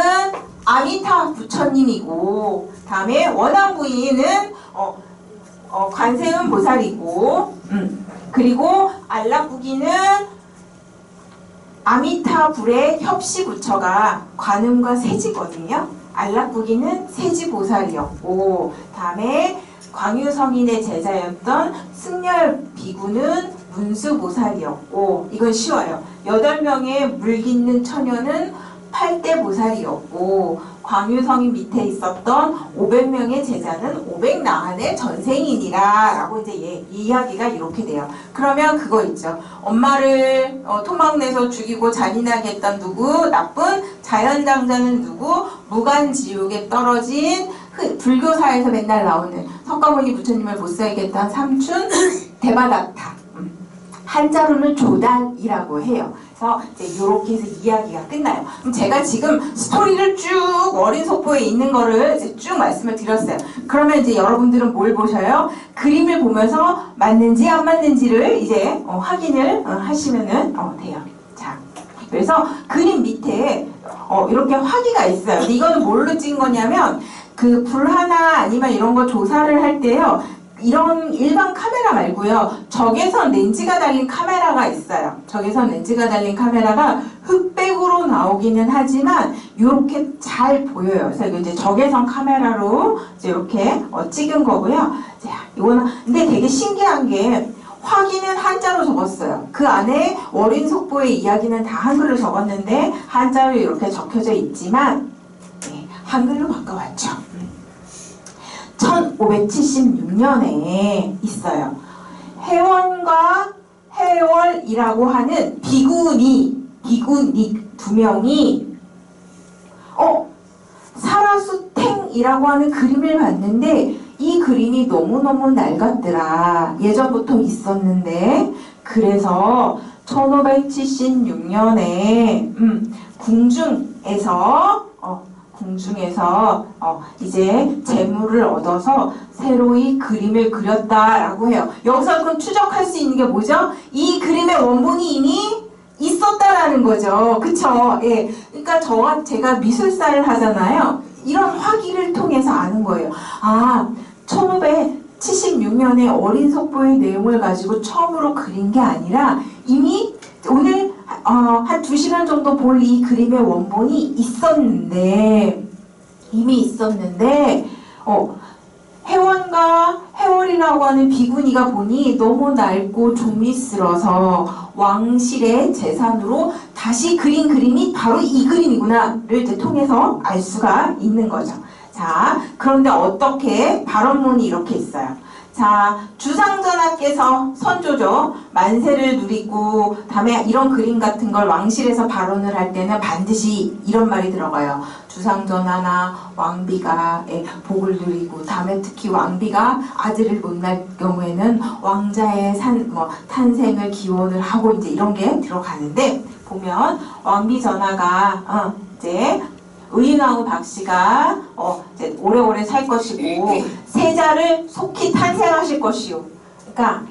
아미타 부처님이고, 다음에 원왕부인은 관세음 보살이고, 그리고 알락국이는 아미타 불의 협시 부처가 관음과 세지거든요. 알락국이는 세지 보살이었고, 다음에 광유성인의 제자였던 승열 비구는 문수보살이었고, 이건 쉬워요. 8명의 물깃는 처녀는 8대 보살이었고, 광유성인 밑에 있었던 500명의 제자는 500나한의 전생이니라 라고 이제 이 이야기가 이렇게 돼요. 그러면 그거 있죠. 엄마를 토막내서 죽이고 잔인하게 했던 누구? 나쁜 자연장자는 누구? 무간지옥에 떨어진 불교사에서 맨날 나오는 석가모니 부처님을 못 살겠다는 삼춘 대바다타. 한자로는 조단이라고 해요. 그래서 이제 이렇게 해서 이야기가 끝나요. 그럼 제가 지금 스토리를 쭉 월인 속보에 있는 거를 이제 쭉 말씀을 드렸어요. 그러면 이제 여러분들은 뭘 보셔요? 그림을 보면서 맞는지 안 맞는지를 이제 확인을 하시면은 돼요. 자, 그래서 그림 밑에 이렇게 화기가 있어요. 근데 이거는 뭘로 찍은 거냐면 그 불하나 아니면 이런 거 조사를 할 때요. 이런 일반 카메라 말고요. 적외선 렌즈가 달린 카메라가 있어요. 적외선 렌즈가 달린 카메라가 흑백으로 나오기는 하지만 이렇게 잘 보여요. 그래서 이제 적외선 카메라로 이제 이렇게 찍은 거고요. 자, 이거는 근데 되게 신기한 게 화기는 한자로 적었어요. 그 안에 월인 속보의 이야기는 다 한글로 적었는데 한자로 이렇게 적혀져 있지만 한글로 바꿔왔죠. 1576년에 있어요. 해원과 해월이라고 하는 비구니 2명이 사라수탱이라고 하는 그림을 봤는데 이 그림이 너무너무 낡았더라. 예전부터 있었는데 그래서 1576년에 궁중에서 이제 재물을 얻어서 새로이 그림을 그렸다라고 해요. 여기서 그럼 추적할 수 있는 게 뭐죠? 이 그림의 원본이 이미 있었다라는 거죠. 그쵸? 예. 그러니까 제가 미술사를 하잖아요. 이런 화기를 통해서 아는 거예요. 1576년에 어린 속보의 내용을 가지고 처음으로 그린 게 아니라 이미 오늘 한 2시간 정도 볼 이 그림의 원본이 이미 있었는데 해원과 해월이라고 하는 비구니가 보니 너무 낡고 좀미스러서 왕실의 재산으로 다시 그린 그림이 바로 이 그림이구나를 이제 통해서 알 수가 있는 거죠. 자, 그런데 어떻게 발언문이 이렇게 있어요. 자, 주상전하께서 선조죠. 만세를 누리고 다음에 이런 그림 같은 걸 왕실에서 발언을 할 때는 반드시 이런 말이 들어가요. 주상전하나 왕비가 복을 누리고 다음에 특히 왕비가 아들을 못 낳을 경우에는 왕자의 탄생을 기원을 하고 이제 이런 게 들어가는데 보면 왕비 전하가 이제 의인왕후 박씨가 이제 오래오래 살 것이고 세자를 속히 탄생하실 것이요. 그러니까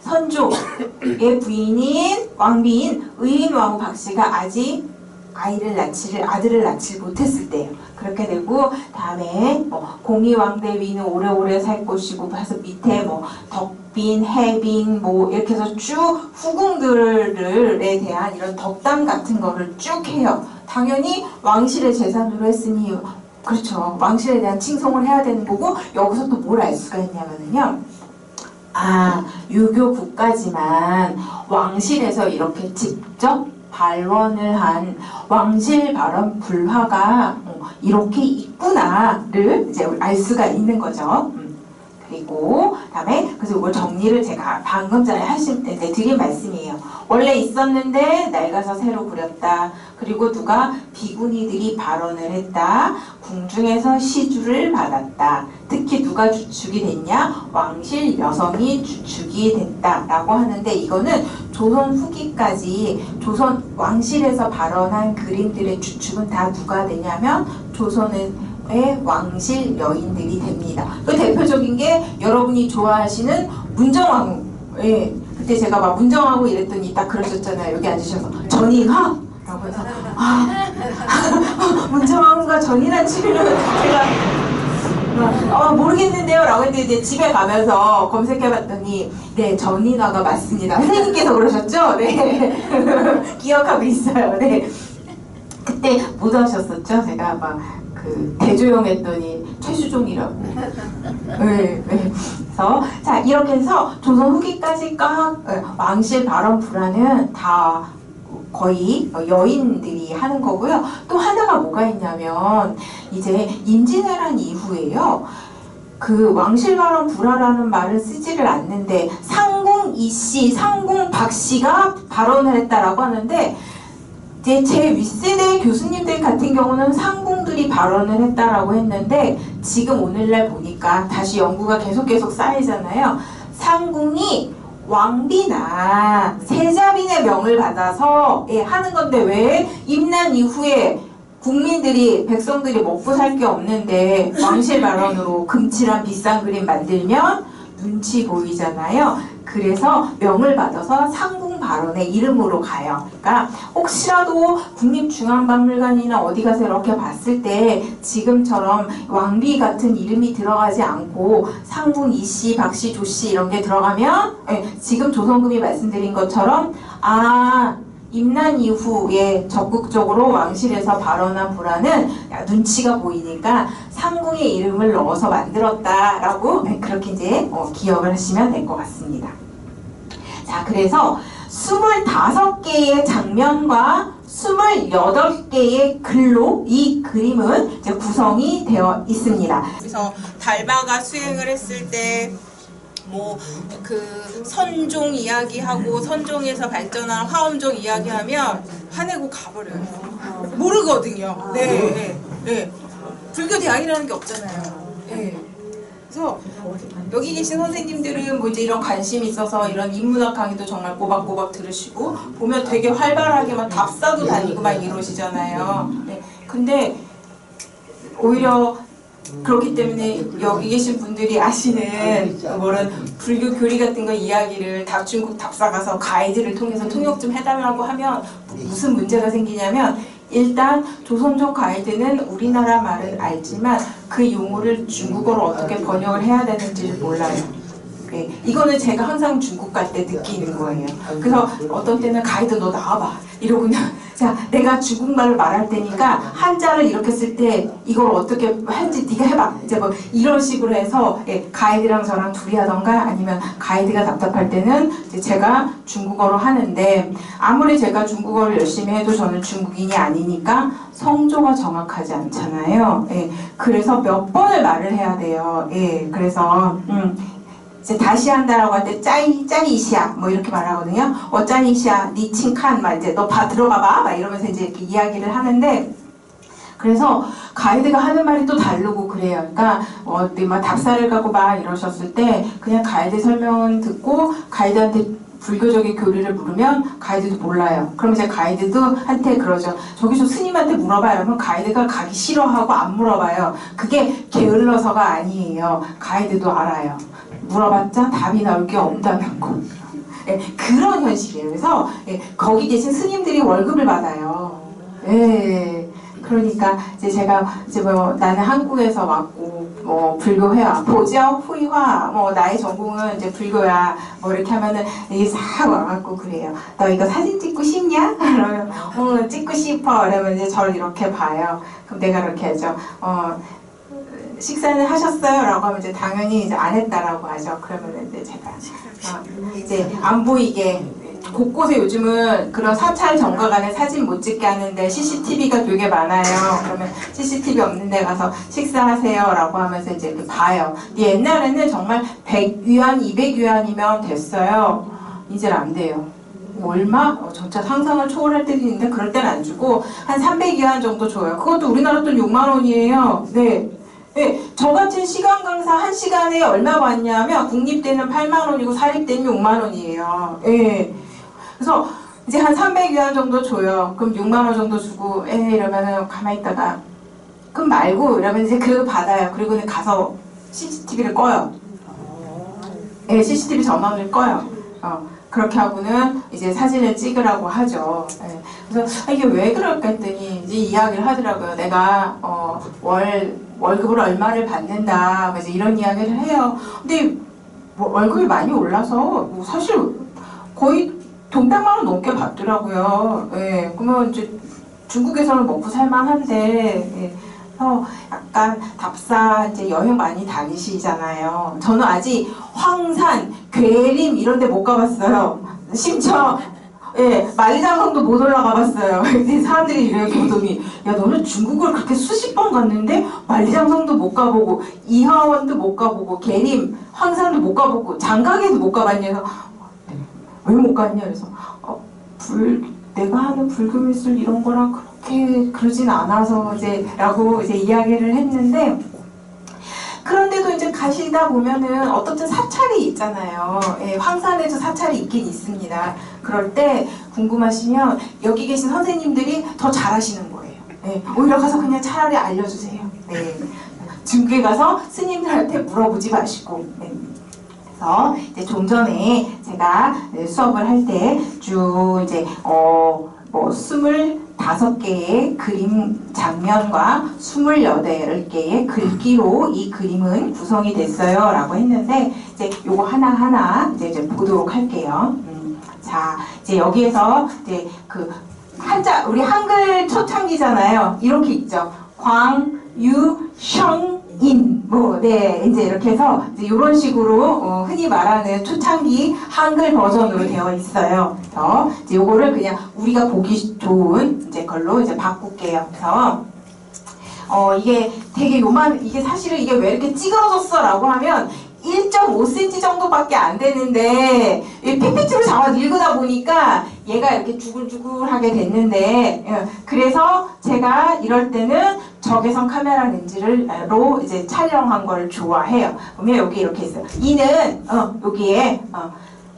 선조의 부인인 왕비인 의인왕후 박씨가 아직 아들을 낳지 못했을 때예요. 그렇게 되고 다음에 공의왕대위는 오래오래 살 것이고 그래서 밑에 덕빈, 해빈 이렇게 해서 쭉 후궁들에 대한 이런 덕담 같은 거를 쭉 해요. 당연히 왕실의 재산으로 했으니 그렇죠. 왕실에 대한 칭송을 해야 되는 거고 여기서 또 뭘 알 수가 있냐면요. 유교 국가지만 왕실에서 이렇게 직접 발언을 한 왕실 발언 불화가 이렇게 있구나를 이제 알 수가 있는 거죠. 그리고 다음에 그래서 이걸 정리를 제가 방금 전에 하실 때 드린 말씀이에요. 원래 있었는데 낡아서 새로 부렸다. 그리고 누가 비구니들이 발언을 했다. 궁중에서 시주를 받았다. 특히 누가 주축이 됐냐? 왕실 여성이 주축이 됐다라고 하는데 이거는 조선 후기까지 조선 왕실에서 발언한 그림들의 주축은 다 누가 되냐면 조선의 왕실 여인들이 됩니다. 그 대표적인 게 여러분이 좋아하시는 문정왕후. 그때 제가 막 문정왕후 이랬더니 딱 그러셨잖아요. 여기 앉으셔서 전인하? 라고 해서 문정왕후가 전인한 치료를 제가 모르겠는데요 라고 했는데 이제 집에 가면서 검색해봤더니 네 전인화가 맞습니다. 선생님께서 그러셨죠? 네 기억하고 있어요. 네 그때 못 하셨었죠? 제가 막 대조영 했더니 최수종이라고. 네. 그래서 자 이렇게 해서 조선 후기까지 왕실 발언 불화는 다 거의 여인들이 하는 거고요. 또 하나가 뭐가 있냐면 이제 임진왜란 이후에요. 그 왕실 발언 불화라는 말을 쓰지를 않는데 상궁 이씨, 상궁 박씨가 발언을 했다라고 하는데 이제 제 윗세대 교수님들 같은 경우는 상궁들이 발언을 했다라고 했는데 지금 오늘날 보니까 다시 연구가 계속 쌓이잖아요. 상궁이 왕비나 세자빈의 명을 받아서 하는 건데 왜 임난 이후에 국민들이 백성들이 먹고 살 게 없는데 왕실 발언으로 금칠한 비싼 그림 만들면 눈치 보이잖아요. 그래서 명을 받아서 상궁 발언의 이름으로 가요. 그러니까 혹시라도 국립중앙박물관이나 어디 가서 이렇게 봤을 때 지금처럼 왕비 같은 이름이 들어가지 않고 상궁 이씨, 박씨, 조씨 이런 게 들어가면 지금 조선금이 말씀드린 것처럼 임난 이후에 적극적으로 왕실에서 발언한 불화는 눈치가 보이니까 상궁의 이름을 넣어서 만들었다라고 그렇게 이제 기억을 하시면 될 것 같습니다. 자, 그래서 25개의 장면과 28개의 글로 이 그림은 이제 구성이 되어 있습니다. 그래서 달마가 수행을 했을 때 선종 이야기하고 선종에서 발전한 화엄종 이야기하면 화내고 가버려요. 모르거든요. 네. 불교 대학이라는 게 없잖아요. 네. 그래서 여기 계신 선생님들은 이제 이런 관심이 있어서 이런 인문학 강의도 정말 꼬박꼬박 들으시고 보면 되게 활발하게 막 답사도 다니고 막 이러시잖아요. 네. 근데 오히려 그렇기 때문에 여기 계신 분들이 아시는 불교 교리 같은 거 이야기를 중국 답사 가서 가이드를 통해서 통역 좀 해달라고 하면 무슨 문제가 생기냐면 일단 조선족 가이드는 우리나라 말은 알지만 그 용어를 중국어로 어떻게 번역을 해야 되는지를 몰라요. 이거는 제가 항상 중국 갈 때 느끼는 거예요. 그래서 어떤 때는 가이드 너 나와봐 이러고는 자 내가 중국말을 말할 테니까 한자를 이렇게 쓸 때 이걸 어떻게 하는지 네가 해봐 이제 이런 식으로 해서 가이드랑 저랑 둘이 하던가 아니면 가이드가 답답할 때는 이제 제가 중국어로 하는데 아무리 제가 중국어를 열심히 해도 저는 중국인이 아니니까 성조가 정확하지 않잖아요. 그래서 몇 번을 말을 해야 돼요. 그래서 이제 다시 한다라고 할 때 짜이시야 이렇게 말하거든요. 짜이시야 니칭칸 이제 너 들어봐봐 막 이러면서 이제 이렇게 이야기를 하는데 그래서 가이드가 하는 말이 또 다르고 그래요. 그러니까 막 답사를 가고 막 이러셨을 때 그냥 가이드 설명은 듣고 가이드한테 불교적인 교리를 물으면 가이드도 몰라요. 그럼 이제 가이드도 한테 그러죠. 저기 좀 스님한테 물어봐. 이러면 가이드가 가기 싫어하고 안 물어봐요. 그게 게을러서가 아니에요. 가이드도 알아요. 물어봤자 답이 나올 게 없다는 거. 예, 그런 현실이에요. 그래서 예, 거기 계신 스님들이 월급을 받아요. 예, 그러니까 이제 제가 이제 뭐 나는 한국에서 왔고 뭐 불교회화, 보지ao 후이화, 뭐 나의 전공은 이제 불교야, 뭐 이렇게 하면은 이게 싹 와갖고 그래요. 너 이거 사진 찍고 싶냐? 그러면 찍고 싶어. 이러면 이제 저를 이렇게 봐요. 그럼 내가 이렇게 하죠. 식사는 하셨어요? 라고 하면 이제 당연히 이제 안 했다라고 하죠. 그러면 이제 제가 이제 안 보이게 곳곳에 요즘은 그런 사찰 정가간에 사진 못 찍게 하는데 CCTV가 되게 많아요. 그러면 CCTV 없는 데 가서 식사하세요 라고 하면서 이제 이렇게 봐요. 옛날에는 정말 100위안, 200위안이면 됐어요. 이제는 안 돼요. 얼마? 진짜 상상을 초월할 때도 있는데 그럴 땐 안 주고 한 300위안 정도 줘요. 그것도 우리나라 돈 6만 원이에요. 네. 네, 저같은 시간 강사 1시간에 얼마 받냐면 국립대는 8만 원이고 사립대는 6만 원이에요. 예. 그래서 이제 한 300위안 정도 줘요. 그럼 6만 원 정도 주고 이러면은 가만히 있다가 그럼 말고 이러면 이제 그래도 받아요. 그리고 가서 CCTV를 꺼요. 예, CCTV 전원을 꺼요. 그렇게 하고는 이제 사진을 찍으라고 하죠. 예. 그래서 이게 왜 그럴까 했더니 이제 이야기를 하더라고요. 내가 월급을 얼마를 받는다. 그래서 이런 이야기를 해요. 근데 뭐 월급이 많이 올라서 뭐 사실 거의 돈 100만 원 넘게 받더라고요. 예. 그러면 이제 중국에서는 먹고 살만한데, 예. 그래서 약간 답사 이제 여행 많이 다니시잖아요. 저는 아직 황산, 괴림 이런 데 못 가봤어요. 심지어 예, 만리장성도 못 올라가 봤어요. 근데 사람들이 이렇게 보더니 야 너는 중국을 그렇게 수십 번 갔는데 만리장성도 못 가보고 이하원도 못 가보고 괴림, 황산도 못 가보고 장강에도 못 가봤냐 해서 왜 못 갔냐 그래서 내가 하는 불교미술 이런 거랑 그렇게 그러진 않아서 이제 라고 이제 이야기를 했는데 그런데도 이제 가시다 보면은 어떻든 사찰이 있잖아요. 예, 황산에도 사찰이 있긴 있습니다. 그럴 때 궁금하시면 여기 계신 선생님들이 더 잘하시는 거예요. 예, 오히려 가서 그냥 차라리 알려주세요. 네. 중국에 가서 스님들한테 물어보지 마시고. 네. 그래서 이제 좀 전에 제가 수업을 할 때 쭉 이제 뭐 25개의 그림 장면과 28개의 글귀로 이 그림은 구성이 됐어요 라고 했는데 이제 요거 하나하나 이제 보도록 할게요. 자, 이제 여기에서 이제 그 한자 우리 한글 초창기잖아요. 이렇게 있죠. 광유성인 네 이제 이렇게 해서 이제 이런 식으로 흔히 말하는 초창기 한글 버전으로 되어 있어요. 그래서 이제 요거를 그냥 우리가 보기 좋은 이제 걸로 이제 바꿀게요. 그래서 이게 되게 이게 사실은 이게 왜 이렇게 찌그러졌어라고 하면 1.5cm 정도밖에 안 되는데 PPT를 잡아서 읽으다 보니까 얘가 이렇게 쭈글쭈글하게 됐는데 그래서 제가 이럴 때는 적외선 카메라 렌즈로 이제 촬영한 걸 좋아해요. 보면 여기 이렇게 있어요. 이는 여기에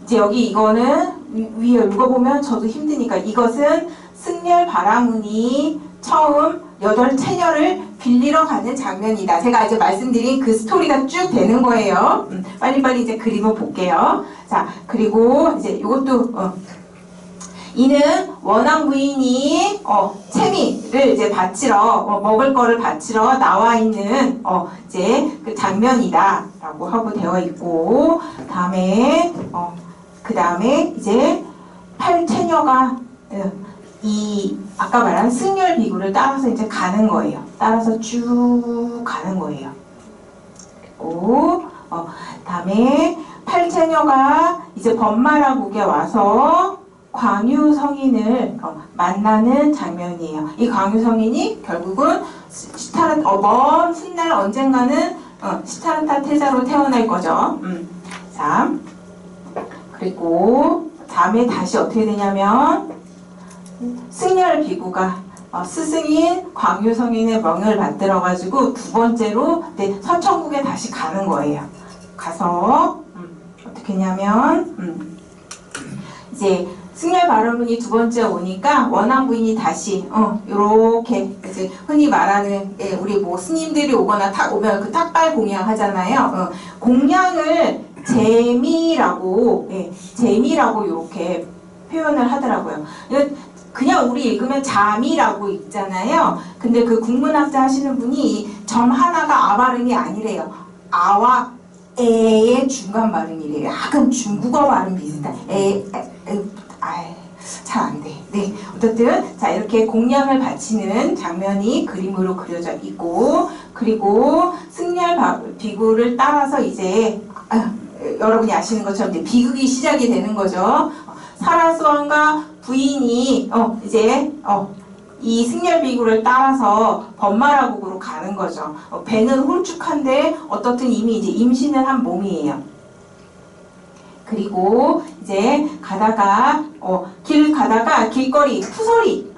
이제 여기 이거는 위에 읽어보면 저도 힘드니까 이것은 승렬 바라문이 처음 8처녀를 빌리러 가는 장면이다. 제가 이제 말씀드린 그 스토리가 쭉 되는 거예요. 빨리빨리 이제 그림을 볼게요. 자, 그리고 이제 이것도 이는 원앙 부인이 채미를 이제 바치러 먹을 거를 바치러 나와 있는 이제 그 장면이다라고 하고 되어 있고 그 다음에 이제 8처녀가 이 아까 말한 승열 비구를 따라서 이제 가는 거예요. 따라서 쭉 가는 거예요. 그리고 다음에 8처녀가 이제 번마라국에 와서 광유성인을 만나는 장면이에요. 이 광유성인이 결국은 먼 훗날 언젠가는 시타르타 태자로 태어날 거죠. 자, 그리고 다음에 다시 어떻게 되냐면 승열 비구가 스승인 광유성인의 명을 받들어가지고 두 번째로 서천국에 다시 가는 거예요. 가서 어떻게 했냐면 이제 승열 발음문이 두 번째 오니까 원한 부인이 다시 요렇게 이제 흔히 말하는 우리 뭐 스님들이 오거나 오면 그 탁발 공양 하잖아요. 공양을 재미라고 재미라고 이렇게 표현을 하더라고요. 그냥 우리 읽으면 잠이라고 읽잖아요. 근데 그 국문학자 하시는 분이 점 하나가 아 발음이 아니래요. 아와 에의 중간 발음이래요. 약간 중국어 발음 비슷한 잘 안 돼. 네, 어쨌든 자 이렇게 공양을 바치는 장면이 그림으로 그려져 있고, 그리고 승열 비구를 따라서 이제 여러분이 아시는 것처럼 이제 비극이 시작이 되는 거죠. 사라스왕과 부인이 이제 이 승열 비구를 따라서 번마라국으로 가는 거죠. 배는 홀쭉한데 어떻든 이미 이제 임신을 한 몸이에요. 그리고 이제 가다가 길 가다가 길거리 푸서리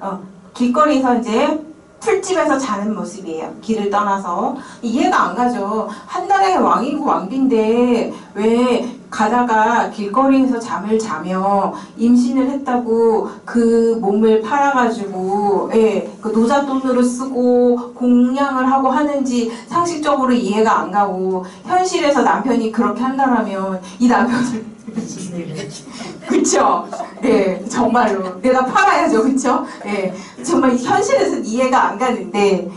길거리에서 이제 풀집에서 자는 모습이에요. 길을 떠나서 이해가 안 가죠. 한 나라의 왕이고 왕비인데 왜 가다가 길거리에서 잠을 자며 임신을 했다고 그 몸을 팔아가지고 그 노잣돈으로 쓰고 공양을 하고 하는지 상식적으로 이해가 안 가고, 현실에서 남편이 그렇게 한다라면 이 남편을 그쵸? 네, 정말로 내가 팔아야죠, 그쵸? 네, 정말 현실에서 이해가 안 가는데,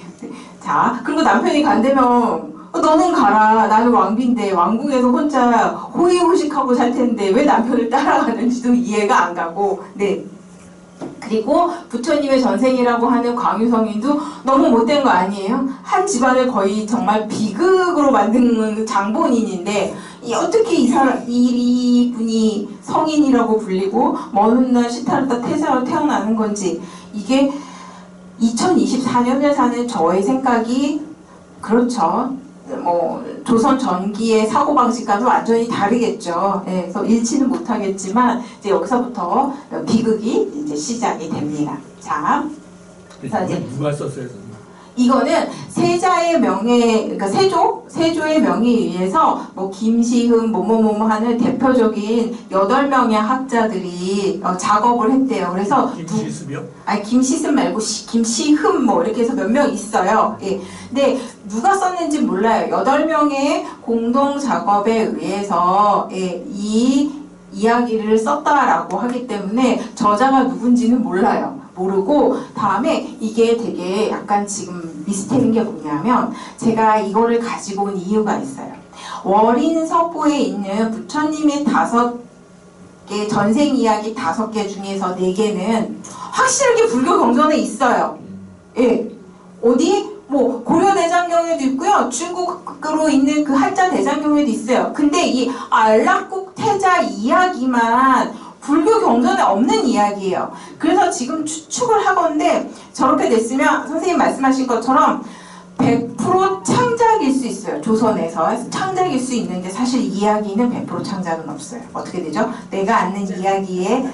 자, 그리고 남편이 간다면 너는 가라. 나는 왕비인데 왕궁에서 혼자 호의호식하고 살 텐데 왜 남편을 따라가는지도 이해가 안 가고, 네. 그리고 부처님의 전생이라고 하는 광유성인도 너무 못된 거 아니에요? 한 집안을 거의 정말 비극으로 만드는 장본인인데 어떻게 이 분이 성인이라고 불리고 먼 훗날 시타르타 태자로 태어나는 건지, 이게 2024년에 사는 저의 생각이 그렇죠. 뭐 조선 전기의 사고방식과도 완전히 다르겠죠. 그래서 잃지는 못하겠지만 이제 여기서부터 비극이 이제 시작이 됩니다. 자, 이제 누가 썼어요? 이거는 세자의 명예, 그러니까 세조의 명예에 의해서 뭐 김시흠 뭐뭐뭐 하는 대표적인 8명의 학자들이 작업을 했대요. 그래서 김시습이요? 아니 김시습 말고 김시흠 뭐 이렇게 해서 몇 명 있어요. 근데 누가 썼는지 몰라요. 8명의 공동 작업에 의해서 이 이야기를 썼다라고 하기 때문에 저자가 누군지는 몰라요. 모르고, 다음에 이게 되게 약간 지금 미스테리인 게 뭐냐면, 제가 이거를 가지고 온 이유가 있어요. 월인석보에 있는 부처님의 5개 전생 이야기 5개 중에서 4개는 확실하게 불교 경전에 있어요. 어디? 뭐 고려대장경에도 있고요. 중국으로 있는 그 한자 대장경에도 있어요. 근데 이 안락국 태자 이야기만 불교 경전에 없는 이야기예요. 그래서 지금 추측을 하건데 저렇게 됐으면 선생님 말씀하신 것처럼 100% 창작일 수 있어요. 조선에서 창작일 수 있는데 사실 이야기는 100% 창작은 없어요. 어떻게 되죠? 내가 아는 이야기에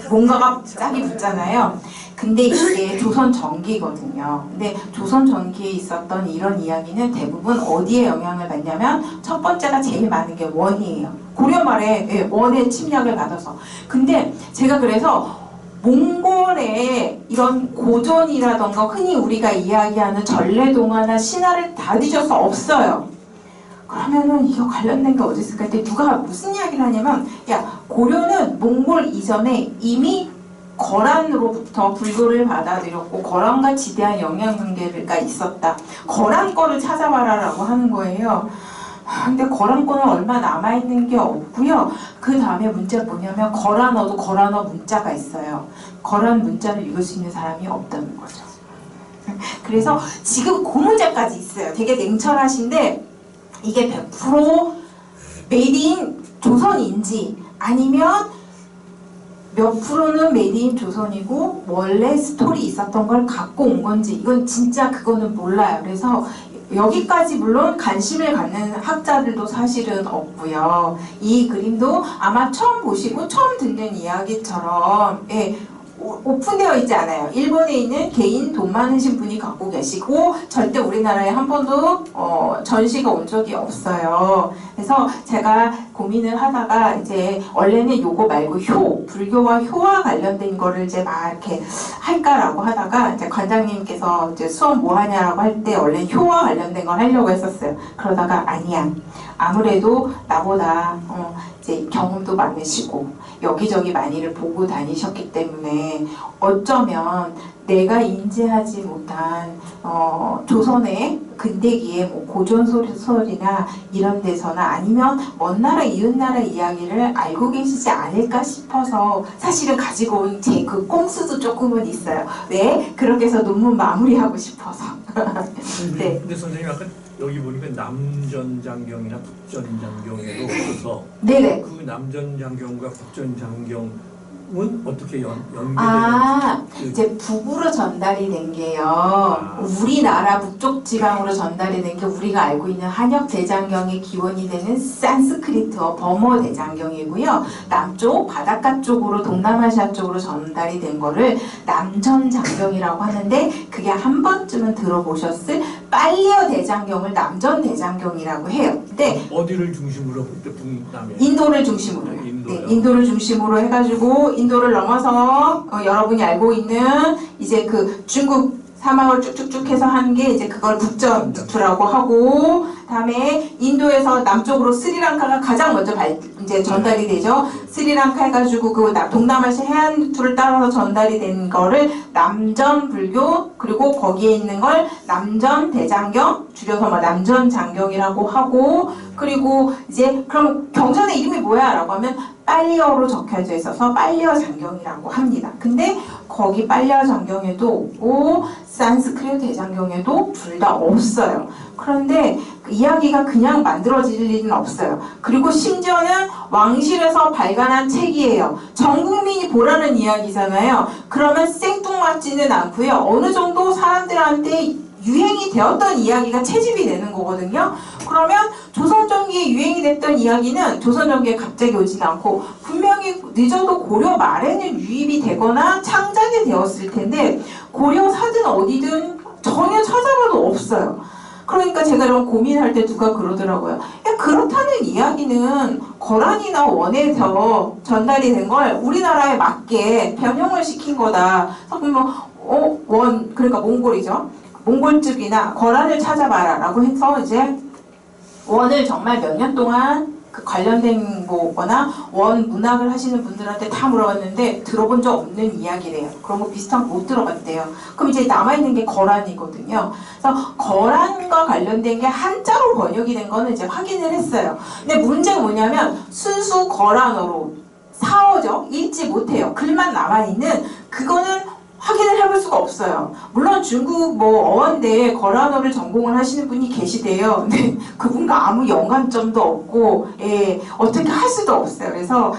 뭔가가 짝이 붙잖아요. 근데 이게 조선 전기거든요. 근데 조선 전기에 있었던 이런 이야기는 대부분 어디에 영향을 받냐면 첫 번째가 제일 많은 게 원이에요. 고려 말에 원의 침략을 받아서. 근데 제가 그래서 몽골의 이런 고전이라던가 흔히 우리가 이야기하는 전래동화나 신화를 다 뒤져서 없어요. 그러면은 이거 관련된 게 어디 있을까 했더니 누가 무슨 이야기를 하냐면, 야, 고려는 몽골 이전에 이미 거란으로부터 불교를 받아들였고 거란과 지대한 영향관계가 있었다. 거란 거를 찾아봐라 라고 하는 거예요. 근데 거란 거는 얼마 남아있는 게 없고요. 그 다음에 문제가 뭐냐면 거란어도 거란어 문자가 있어요. 거란 문자를 읽을 수 있는 사람이 없다는 거죠. 그래서 지금 그 문제까지 있어요. 되게 냉철하신데 이게 100% 메이드 인 조선인지 아니면 몇 프로는 메이드 인 조선이고 원래 스토리 있었던 걸 갖고 온 건지 이건 진짜 그거는 몰라요. 그래서 여기까지 물론 관심을 갖는 학자들도 사실은 없고요. 이 그림도 아마 처음 보시고 처음 듣는 이야기처럼 오픈되어 있지 않아요. 일본에 있는 개인 돈 많으신 분이 갖고 계시고 절대 우리나라에 한 번도 전시가 온 적이 없어요. 그래서 제가 고민을 하다가 이제 원래는 요거 말고 불교와 효와 관련된 거를 이제 막 이렇게 할까라고 하다가 이제 관장님께서 이제 수업 뭐 하냐라고 할 때 원래 효와 관련된 걸 하려고 했었어요. 그러다가 아니야. 아무래도 나보다 이제 경험도 많으시고 여기저기 많이를 보고 다니셨기 때문에 어쩌면 내가 인지하지 못한 조선의 근대기의 뭐 고전소설이나 이런 데서나 아니면 먼 나라 이웃나라 이야기를 알고 계시지 않을까 싶어서 사실은 가지고 온 제 그 꼼수도 조금은 있어요. 왜? 그렇게 해서 논문 마무리하고 싶어서. 네. 근데 선생님 아까 여기 보니까 남전장경이나 북전장경에도 없어서 네네. 그 남전장경과 북전장경은 어떻게 연계되는? 이제 북으로 전달이 된 게요. 우리나라 북쪽 지방으로 전달이 된 게 우리가 알고 있는 한역 대장경의 기원이 되는 산스크리트어 버머 대장경이고요. 남쪽 바닷가 쪽으로 동남아시아 쪽으로 전달이 된 거를 남전장경이라고 하는데 그게 한 번쯤은 들어보셨을 빨리어 대장경을 남전 대장경이라고 해요. 근데 어디를 중심으로 그때 북남에? 인도를 중심으로. 인도요. 네, 인도를 중심으로 해가지고 인도를 넘어서 여러분이 알고 있는 이제 그 중국 사막을 쭉쭉쭉 해서 한 게 이제 그걸 북전투라고 하고 다음에 인도에서 남쪽으로 스리랑카가 가장 먼저 이제 전달이 되죠. 스리랑카 해가지고 그 동남아시아 해안 루트를 따라서 전달이 된 거를 남전 불교 그리고 거기에 있는 걸 남전 대장경 줄여서 뭐 남전 장경이라고 하고 그리고 이제 그럼 경전의 이름이 뭐야? 라고 하면 빨리어로 적혀져 있어서 빨리어 장경이라고 합니다. 근데 거기 빨리어 장경에도 없고 산스크리트 대장경에도 둘 다 없어요. 그런데 그 이야기가 그냥 만들어질 일은 없어요. 그리고 심지어는 왕실에서 발간한 책이에요. 전 국민이 보라는 이야기잖아요. 그러면 생뚱맞지는 않고요. 어느 정도 사람들한테 유행이 되었던 이야기가 채집이 되는 거거든요. 그러면 조선전기에 유행이 됐던 이야기는 조선전기에 갑자기 오진 않고 분명히 늦어도 고려 말에는 유입이 되거나 창작이 되었을 텐데 고려 사든 어디든 전혀 찾아봐도 없어요. 그러니까 제가 이런 고민할 때 누가 그러더라고요. 야, 그렇다는 이야기는 거란이나 원에서 전달이 된 걸 우리나라에 맞게 변형을 시킨 거다. 그러면 원 그러니까 몽골이죠. 몽골 쪽이나 거란을 찾아봐라 라고 해서 이제 원을 정말 몇 년 동안 그 관련된 거거나 원 문학을 하시는 분들한테 다 물어봤는데 들어본 적 없는 이야기래요. 그런 거 비슷한 거 못 들어봤대요. 그럼 이제 남아있는 게 거란이거든요. 그래서 거란과 관련된 게 한자로 번역이 된 거는 이제 확인을 했어요. 근데 문제가 뭐냐면 순수 거란어로 사어죠. 읽지 못해요. 글만 남아있는 그거는 확인을 해볼 수가 없어요. 물론 중국 뭐 어원대에 거란어를 전공을 하시는 분이 계시대요. 근데 그분과 아무 연관점도 없고 어떻게 할 수도 없어요. 그래서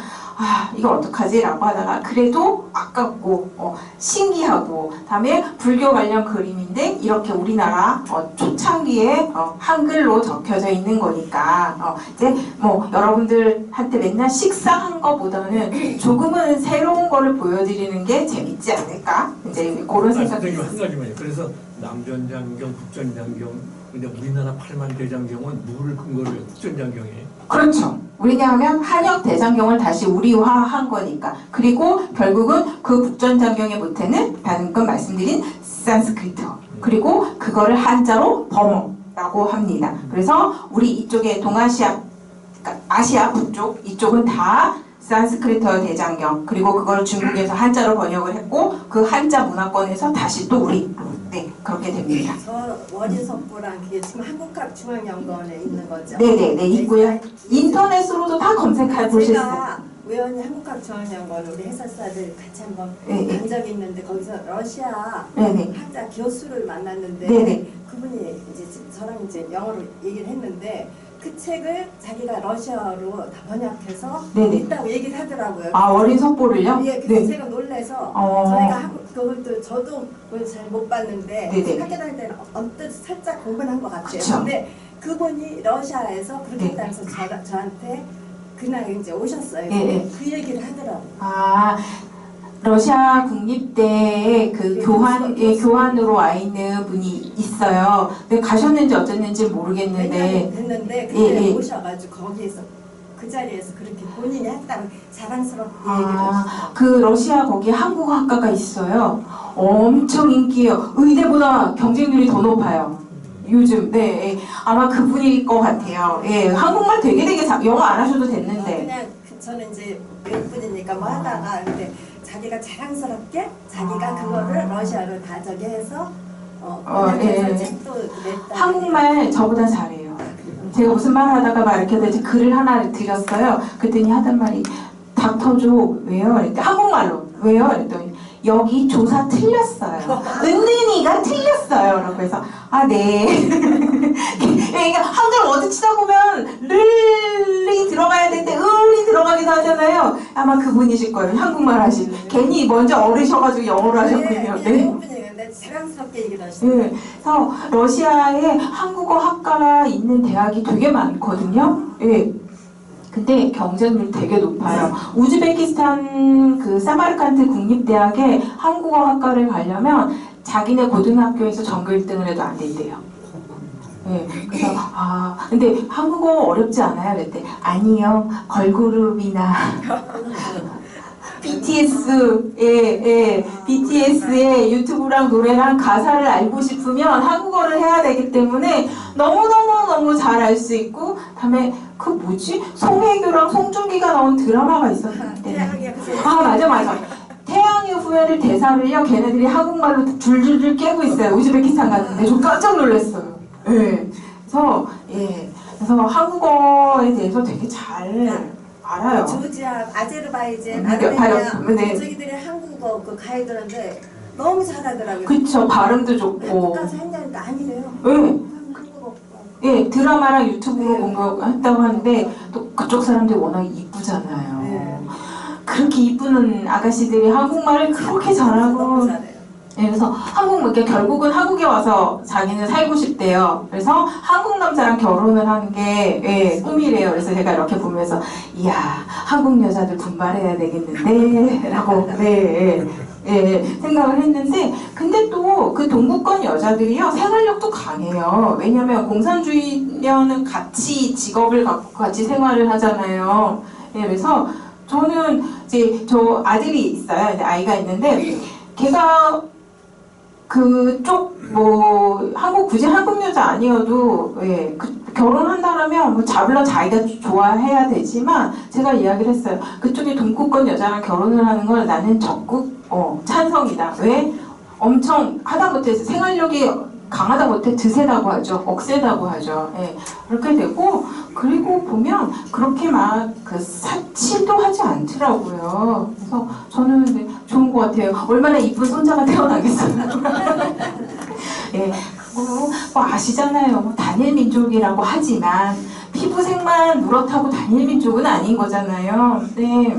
이거 어떡하지? 라고 하다가 그래도 아깝고 신기하고 다음에 불교 관련 그림인데 이렇게 우리나라 초창기에 한글로 적혀져 있는 거니까 이제 뭐 여러분들한테 맨날 식상한 거보다는 조금은 새로운 거를 보여드리는 게 재밌지 않을까? 이제 그런 생각이 있어요. 한 가지만요. 그래서 남전장경, 북전장경 근데 우리나라 8만 대장경은 누구를 근거로 해요? 북전장경에. 그렇죠. 왜냐하면 한역 대장경을 다시 우리화한 거니까. 그리고 결국은 그 북전장경의 모태는 방금 말씀드린 산스크리트어. 그리고 그거를 한자로 버머라고 합니다. 그래서 우리 이쪽에 동아시아, 그러니까 아시아 북쪽 이쪽은 다 산스크리트어 대장경 그리고 그걸 중국에서 한자로 번역을 했고 그 한자 문화권에서 다시 또 우리 그렇게 됩니다. 저 원인석부랑 그게 지금 한국학중앙연구원에 있는 거죠? 네네네 있고요. 인터넷으로도 다 검색해 보실 수 있어요. 제가 우연히 한국학중앙연구원 우리 해설사들 같이 한번 간 적이 있는데 거기서 러시아 한자 교수를 만났는데 그분이 이제 저랑 이제 영어로 얘기를 했는데 그 책을 자기가 러시아어로 다 번역해서 있다고 얘기를 하더라고요. 원인 속보를요? 예, 그래서 제가 놀라서 저희가 그것도 저도 잘 못 봤는데 학교 다닐 때는 언뜻 살짝 공부는 한 것 같아요. 그쵸. 근데 그분이 러시아에서 그렇게 했다면서 저한테 그날 이제 오셨어요. 그 얘기를 하더라고요. 러시아 국립대에 그 교환으로 와 있는 분이 있어요. 근데 가셨는지 어쨌는지 모르겠는데. 됐는데 그때 오셔가지고 거기에서 그 자리에서 그렇게 본인이 했다고 자랑스럽게 얘기를 하시더라고요. 그 러시아 거기 한국어학과가 있어요. 엄청 인기예요. 의대보다 경쟁률이 더 높아요. 요즘. 네, 예. 아마 그분일 것 같아요. 예, 한국말 되게 영어 안 하셔도 됐는데. 그냥 저는 이제 외국분이니까 뭐 하다가 근데 자기가 자랑스럽게 자기가 그거를 러시아로 다 저기 해서 예. 책도 냈다. 한국말 저보다 잘해요. 제가 무슨 말 하다가 막 이렇게 해서 글을 하나 드렸어요. 그랬더니 하던 말이 닥터조 왜요? 그랬더니 한국말로 왜요? 그랬더니 여기 조사 틀렸어요. 은근히가 틀렸어요. 라고 해서 아 네. 그러니까 한글 워드 치다 보면 르리 들어가야 되는데 을이 들어가기도 하잖아요. 아마 그분이실 거예요. 한국말 하신. 괜히 먼저 어르셔가지고 영어로 하셨군요. 네. 외국분인데 자랑스럽게 얘기를 하시더라고요. 네, 그래서 러시아에 한국어 학과가 있는 대학이 되게 많거든요. 예. 근데 경쟁률 되게 높아요. 우즈베키스탄 그 사마르칸트 국립대학에 한국어 학과를 가려면 자기네 고등학교에서 전교 1등을 해도 안 된대요. 예. 그래서 근데 한국어 어렵지 않아요? 그랬대. 아니요. 걸그룹이나 BTS의 유튜브랑 노래랑 가사를 알고 싶으면 한국어를 해야 되기 때문에 너무너무 잘 알 수 있고, 다음에 그 뭐지? 송혜교랑 송중기가 나온 드라마가 있었는데. 맞아. 태양의 후예를 대사를요, 걔네들이 한국말로 줄줄줄 깨고 있어요. 우즈베키스탄 같은데. 좀 깜짝 놀랐어요. 예. 그래서 한국어에 대해서 되게 잘 알아요. 조지아, 아제르바이잔, 네. 저기들이 한국어 그 가이드인데 너무 잘하더라고요. 그쵸, 발음도 좋고. 가서 했는데 아니래요. 네. 한국어. 예, 드라마랑 유튜브로 공부했다고 하는데 또 그쪽 사람들이 워낙 이쁘잖아요. 네. 그렇게 이쁘는 아가씨들이 한국말을 그렇게 잘하고. 너무 잘해요. 예, 그래서 결국은 한국에 와서 자기는 살고 싶대요. 그래서 한국 남자랑 결혼을 하는 게 꿈이래요. 그래서 제가 이렇게 보면서 이야, 한국 여자들 분발해야 되겠는데 라고 생각을 했는데, 근데 또 그 동구권 여자들이요 생활력도 강해요. 왜냐면 공산주의면은 같이 직업을 갖고 같이 생활을 하잖아요. 예, 그래서 저는 이제 저 아들이 있어요. 이제 아이가 있는데 걔가 그쪽 굳이 한국 여자 아니어도 결혼한다면 물론 자기가 좋아해야 되지만, 제가 이야기를 했어요. 그쪽에 동구권 여자랑 결혼을 하는 걸 나는 적극 찬성이다. 왜? 엄청 하다못해 생활력이 강하다못해 드세다고 하죠. 억세다고 하죠. 예. 그렇게 되고, 그리고 보면 그렇게 막 그 사치도 하지 않더라고요. 그래서 저는 좋은 것 같아요. 얼마나 이쁜 손자가 태어나겠어요. 예. 그리고 아시잖아요. 단일 민족이라고 하지만 피부색만 누렇다고 단일 민족은 아닌 거잖아요. 네.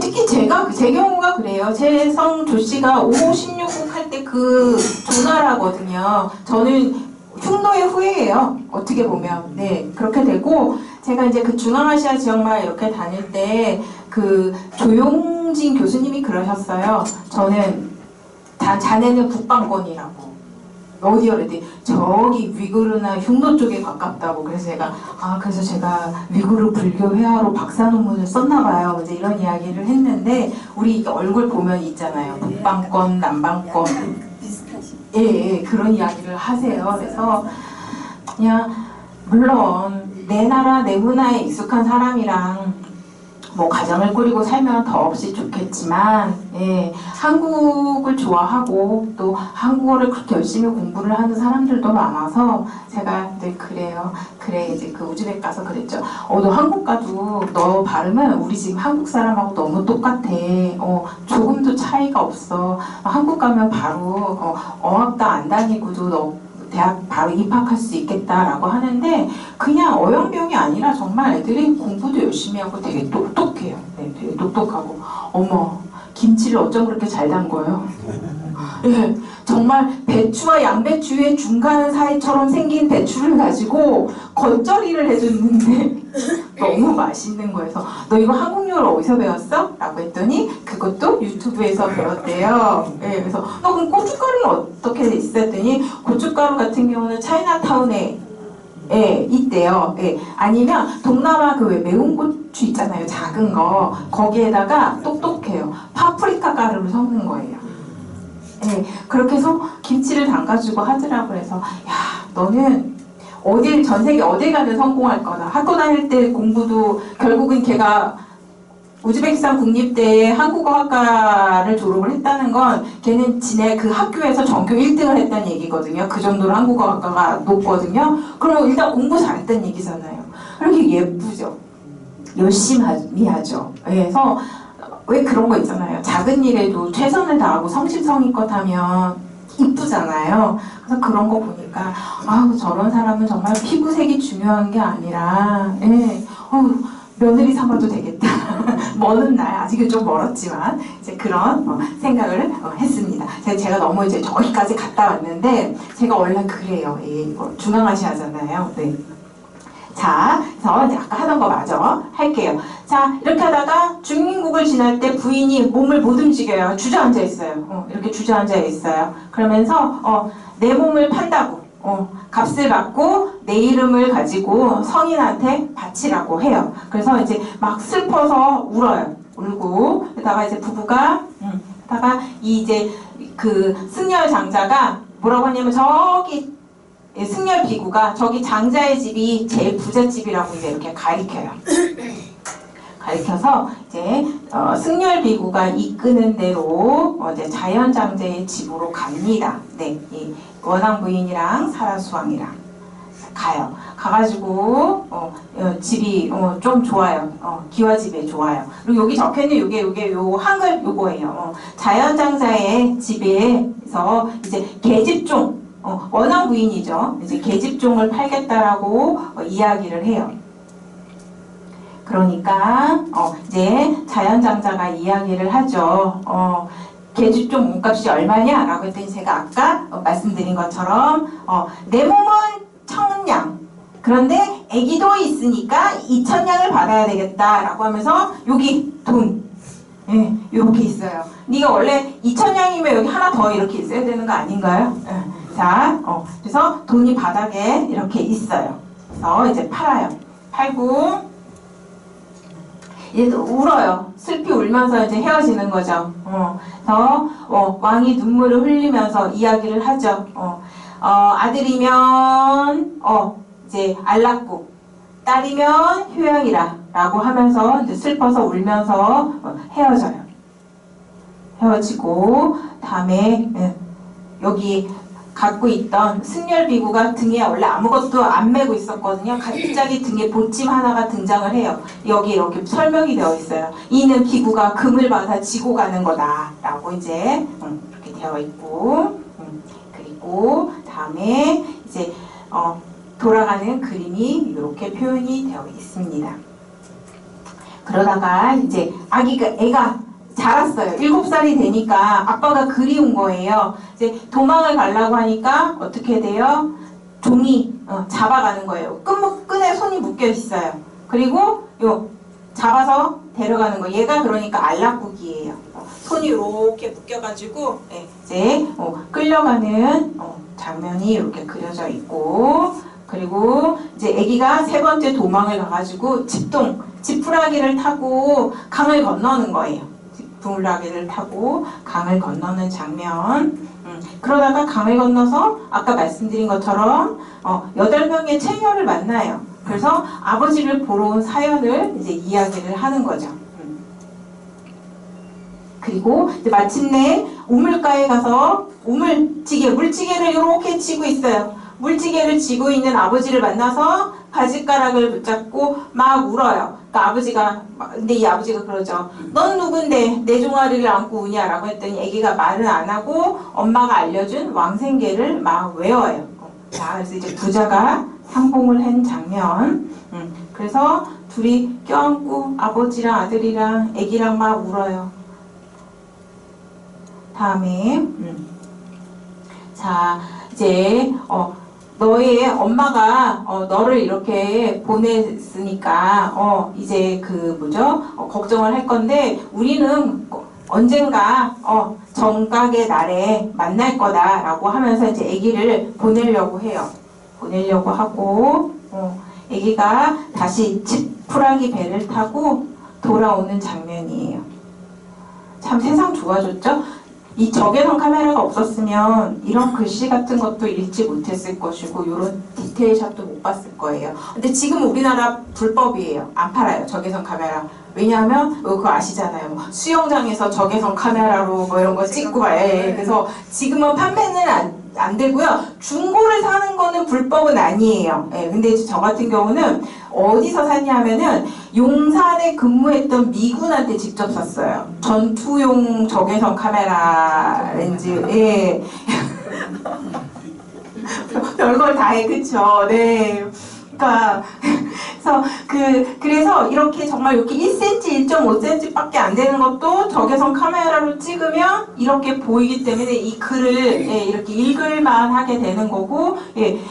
특히 제 경우가 그래요. 제 성 조씨가 5516 할 때 그 조나라거든요. 저는 흉노의 후예예요. 어떻게 보면. 네, 그렇게 되고, 제가 이제 그 중앙아시아 지역만 이렇게 다닐 때 그 조용진 교수님이 그러셨어요. 자네는 북방권이라고. 어디요? 그랬더니 저기 위구르나 흉노 쪽에 가깝다고. 그래서 제가 위구르 불교 회화로 박사 논문을 썼나봐요. 이제 이런 이야기를 했는데, 우리 이게 얼굴 보면 있잖아요. 북방권, 남방권. 예, 그런 이야기를 하세요. 그래서 그냥 물론 내 나라 내 문화에 익숙한 사람이랑 가정을 꾸리고 살면 더없이 좋겠지만, 한국을 좋아하고 또 한국어를 그렇게 열심히 공부를 하는 사람들도 많아서 제가 늘 그래요. 이제 그 우즈벡 가서 그랬죠. 너 한국 가도 너 발음은 우리 지금 한국 사람하고 너무 똑같아. 조금도 차이가 없어. 한국 가면 바로 어학당 안 다니고도 너 대학 바로 입학할 수 있겠다라고 하는데, 그냥 어영병이 아니라 정말 애들이 공부도 열심히 하고 되게 똑똑해요. 네, 되게 똑똑하고. 어머, 김치를 어쩜 그렇게 잘 담궈요? 예, 정말 배추와 양배추의 중간 사이처럼 생긴 배추를 가지고 겉절이를 해줬는데 너무 맛있는 거여서 너 이거 한국 요리 어디서 배웠어? 라고 했더니 그것도 유튜브에서 배웠대요. 예, 그래서 너 그럼 고춧가루는 어떻게 있어? 했더니 고춧가루 같은 경우는 차이나타운에 있대요. 예. 아니면 동남아 그 왜 매운 고추 있잖아요. 작은 거. 거기에다가 똑똑해요. 파프리카 가루를 섞는 거예요. 예. 그렇게 해서 김치를 담가주고 하더라고요. 그래서 야, 너는 전 세계 어딜 가든 성공할 거다. 학교 다닐 때 공부도 결국은 걔가 우즈베키스탄 국립대에 한국어학과를 졸업을 했다는 건 걔는 지네 그 학교에서 전교 1등을 했다는 얘기거든요. 그 정도로 한국어학과가 높거든요. 그럼 일단 공부 잘했다는 얘기잖아요. 이렇게 예쁘죠. 열심히 하죠. 그래서 왜 그런 거 있잖아요. 작은 일에도 최선을 다하고 성실성의껏 하면 이쁘잖아요. 그래서 그런 거 보니까 아우 저런 사람은 정말 피부색이 중요한 게 아니라 며느리 삼아도 되겠다. 먼 날, 아직은 좀 멀었지만 이제 그런 생각을 했습니다. 제가 너무 이제 저기까지 갔다 왔는데 제가 원래 그래요. 이거 중앙아시아잖아요. 네. 자, 그래서 이제 아까 하던 거 마저 할게요. 자, 이렇게 하다가 중민국을 지날 때 부인이 몸을 못 움직여요. 주저앉아 있어요. 이렇게 주저앉아 있어요. 그러면서 내 몸을 판다고 값을 받고 내 이름을 가지고 성인한테 바치라고 해요. 그래서 이제 막 슬퍼서 울어요. 울고 그러다가 이제 부부가 그러다가 이제 그 승려 장자가 뭐라고 하냐면 저기 승려 비구가 저기 장자의 집이 제일 부잣집이라고 이제 이렇게 가리켜요. 가리켜서 이제 승려 비구가 이끄는 대로 이제 자연장자의 집으로 갑니다. 네, 이 원앙 부인이랑 사라수왕이랑 가요. 가가지고 집이 좀 좋아요. 기와집에 좋아요. 그리고 여기 적혀있는 요게 한글 요거예요. 자연장자의 집에서 이제 계집종 원앙 부인이죠. 이제 계집종을 팔겠다라고 이야기를 해요. 그러니까 이제 자연장자가 이야기를 하죠. 계집종 몸값이 얼마냐? 라고 했더니 제가 아까 말씀드린 것처럼 내 몸은 1000냥 그런데 애기도 있으니까 2000냥을 받아야 되겠다 라고 하면서 여기 돈 이렇게 있어요. 네가 원래 2000냥이면 여기 하나 더 이렇게 있어야 되는 거 아닌가요? 자, 그래서 돈이 바닥에 이렇게 있어요. 그래서 이제 팔아요. 팔고 이제 울어요. 슬피 울면서 이제 헤어지는 거죠. 그래서 왕이 눈물을 흘리면서 이야기를 하죠. 아들이면 이제 알락국, 딸이면 효양이라 라고 하면서 이제 슬퍼서 울면서 헤어져요. 헤어지고 다음에 여기 갖고 있던 승열비구가 등에 원래 아무것도 안 메고 있었거든요. 갑자기 등에 보침 하나가 등장을 해요. 여기 이렇게 설명이 되어 있어요. 이는 비구가 금을 받아 지고 가는 거다 라고 이제 이렇게 되어 있고 그리고 다음에 이제 돌아가는 그림이 이렇게 표현이 되어 있습니다. 그러다가 이제 애가 자랐어요. 7살이 되니까 아빠가 그리운 거예요. 이제 도망을 가려고 하니까 어떻게 돼요? 종이 잡아가는 거예요. 끈에 손이 묶여 있어요. 그리고 잡아서 데려가는 거. 얘가 그러니까 알락국이에요. 손이 이렇게 묶여가지고 이제 끌려가는 장면이 이렇게 그려져 있고 그리고 이제 아기가 3번째 도망을 가가지고 지푸라기를 타고 강을 건너는 거예요. 지푸라기를 타고 강을 건너는 장면. 그러다가 강을 건너서 아까 말씀드린 것처럼 8명의 채녀를 만나요. 그래서 아버지를 보러 온 사연을 이제 이야기를 하는 거죠. 그리고 이제 마침내 우물가에 가서 물찌개를 이렇게 치고 있어요. 물찌개를 쥐고 있는 아버지를 만나서 바짓가락을 붙잡고 막 울어요. 그러니까 근데 이 아버지가 그러죠. 넌 누군데 내 종아리를 안고 우냐라고 했더니 아기가 말은 안 하고 엄마가 알려준 왕생계를 막 외워요. 자, 그래서 이제 부자가 상봉을 한 장면. 그래서 둘이 껴안고 아버지랑 아들이랑 아기랑 막 울어요. 다음에 자 이제 너의 엄마가 너를 이렇게 보냈으니까 이제 그 뭐죠? 걱정을 할 건데 우리는 언젠가 정각의 날에 만날 거다라고 하면서 이제 아기를 보내려고 해요. 보내려고 하고 아기가 다시 지푸라기 배를 타고 돌아오는 장면이에요. 참 세상 좋아졌죠? 이 적외선 카메라가 없었으면 이런 글씨 같은 것도 읽지 못했을 것이고 이런 디테일 샷도 못 봤을 거예요. 근데 지금 우리나라 불법이에요. 안 팔아요. 적외선 카메라. 왜냐하면 그거 아시잖아요. 뭐 수영장에서 적외선 카메라로 뭐 이런 거 찍고 봐요. 그래서 지금은 판매는 안 되고요. 중고를 사는 거는 불법은 아니에요. 근데 저 같은 경우는 어디서 샀냐면은 용산에 근무했던 미군한테 직접 샀어요. 전투용 적외선 카메라 렌즈. 별걸 다 해, 그쵸? 네. 그러니까 그래서 이렇게 정말 이렇게 1cm, 1.5cm 밖에 안 되는 것도 적외선 카메라로 찍으면 이렇게 보이기 때문에 이 글을 이렇게 읽을만 하게 되는 거고,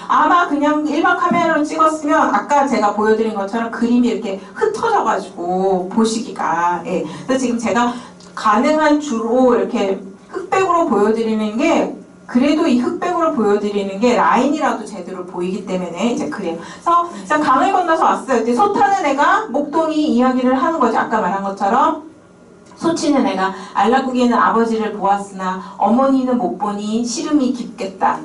아마 그냥 일반 카메라로 찍었으면 아까 제가 보여드린 것처럼 그림이 이렇게 흩어져 가지고 보시기가, 그래서 지금 제가 가능한 주로 이렇게 흑백으로 보여드리는 게, 그래도 이 흑백으로 보여드리는 게 라인이라도 제대로 보이기 때문에 이제 그래요. 그래서 진짜 강을 건너서 왔어요. 근데 소 타는 애가 목동이 이야기를 하는 거죠. 아까 말한 것처럼 소 치는 애가 알라국에는 아버지를 보았으나 어머니는 못 보니 시름이 깊겠다.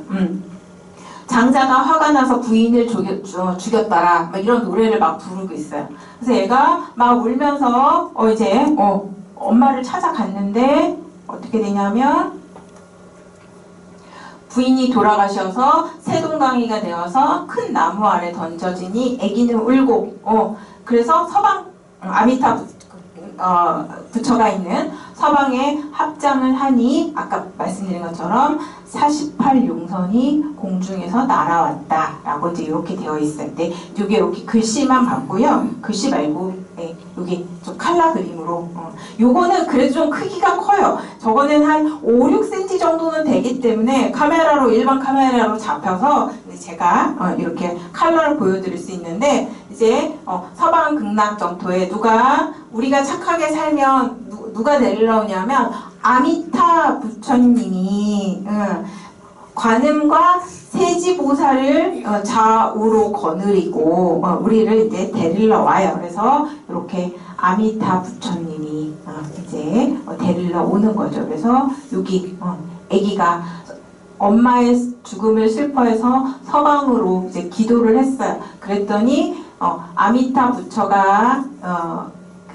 장자가 화가 나서 부인을 죽였더라. 막 이런 노래를 막 부르고 있어요. 그래서 얘가 막 울면서 이제 엄마를 찾아갔는데 어떻게 되냐면 부인이 돌아가셔서 새동강이가 되어서 큰 나무 아래 던져지니 아기는 울고 그래서 서방 아미타 부처가 있는 서방에 합장을 하니 아까 말씀드린 것처럼 48용선이 공중에서 날아왔다라고 이제 이렇게 되어 있어요. 근데 이게 이렇게 글씨만 봤고요. 글씨 말고 여기 좀 칼라 그림으로 요거는 그래도 좀 크기가 커요. 저거는 한 5, 6cm 정도는 되기 때문에 카메라로 일반 카메라로 잡혀서 제가 이렇게 칼라를 보여드릴 수 있는데 이제 서방 극락정토에 우리가 착하게 살면 누가 데리러 오냐면 아미타 부처님이 관음과 세지보살을 좌우로 거느리고 우리를 이제 데리러 와요. 그래서 이렇게 아미타 부처님이 이제 데리러 오는 거죠. 그래서 여기 아기가 엄마의 죽음을 슬퍼해서 서방으로 이제 기도를 했어요. 그랬더니 아미타 부처가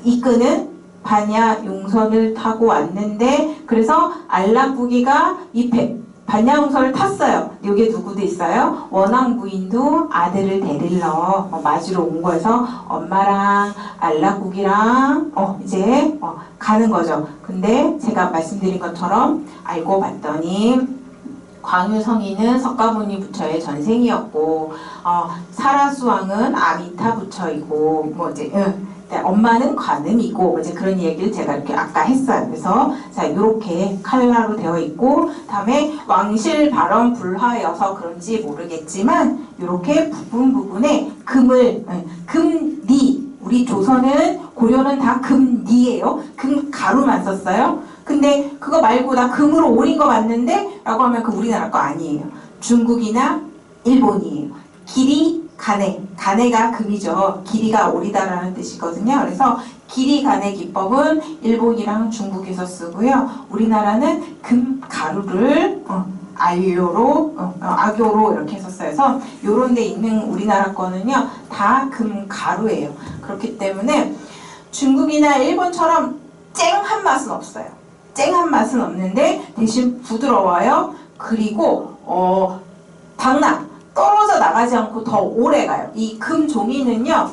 이끄는 반야 용선을 타고 왔는데 그래서 알라부기가 이 반야 용선을 탔어요. 여기에 누구도 있어요? 원앙 부인도 아들을 데리러 맞으러 온 거여서 엄마랑 알라국이랑 이제 가는 거죠. 근데 제가 말씀드린 것처럼 알고 봤더니 광유성인은 석가모니 부처의 전생이었고 사라수왕은 아미타 부처이고 뭐 이제 엄마는 관음이고 이제 그런 얘기를 제가 이렇게 아까 했어요. 그래서 자 이렇게 칼라로 되어 있고 다음에 왕실 발언 불화여서 그런지 모르겠지만 이렇게 부분에 금리 우리 조선은 고려는 다 금리예요. 금 가루만 썼어요. 근데 그거 말고 나 금으로 오린 거 맞는데? 라고 하면 그 우리나라 거 아니에요. 중국이나 일본이에요. 길이 가네가 금이죠. 길이가 오리다라는 뜻이거든요. 그래서 길이 가네 기법은 일본이랑 중국에서 쓰고요. 우리나라는 금 가루를 악교로 이렇게 했었어요. 그래서 요런 데 있는 우리나라 거는요 다 금 가루예요. 그렇기 때문에 중국이나 일본처럼 쨍한 맛은 없어요. 쨍한 맛은 없는데 대신 부드러워요. 그리고 떨어져 나가지 않고 더 오래 가요. 이 금 종이는요,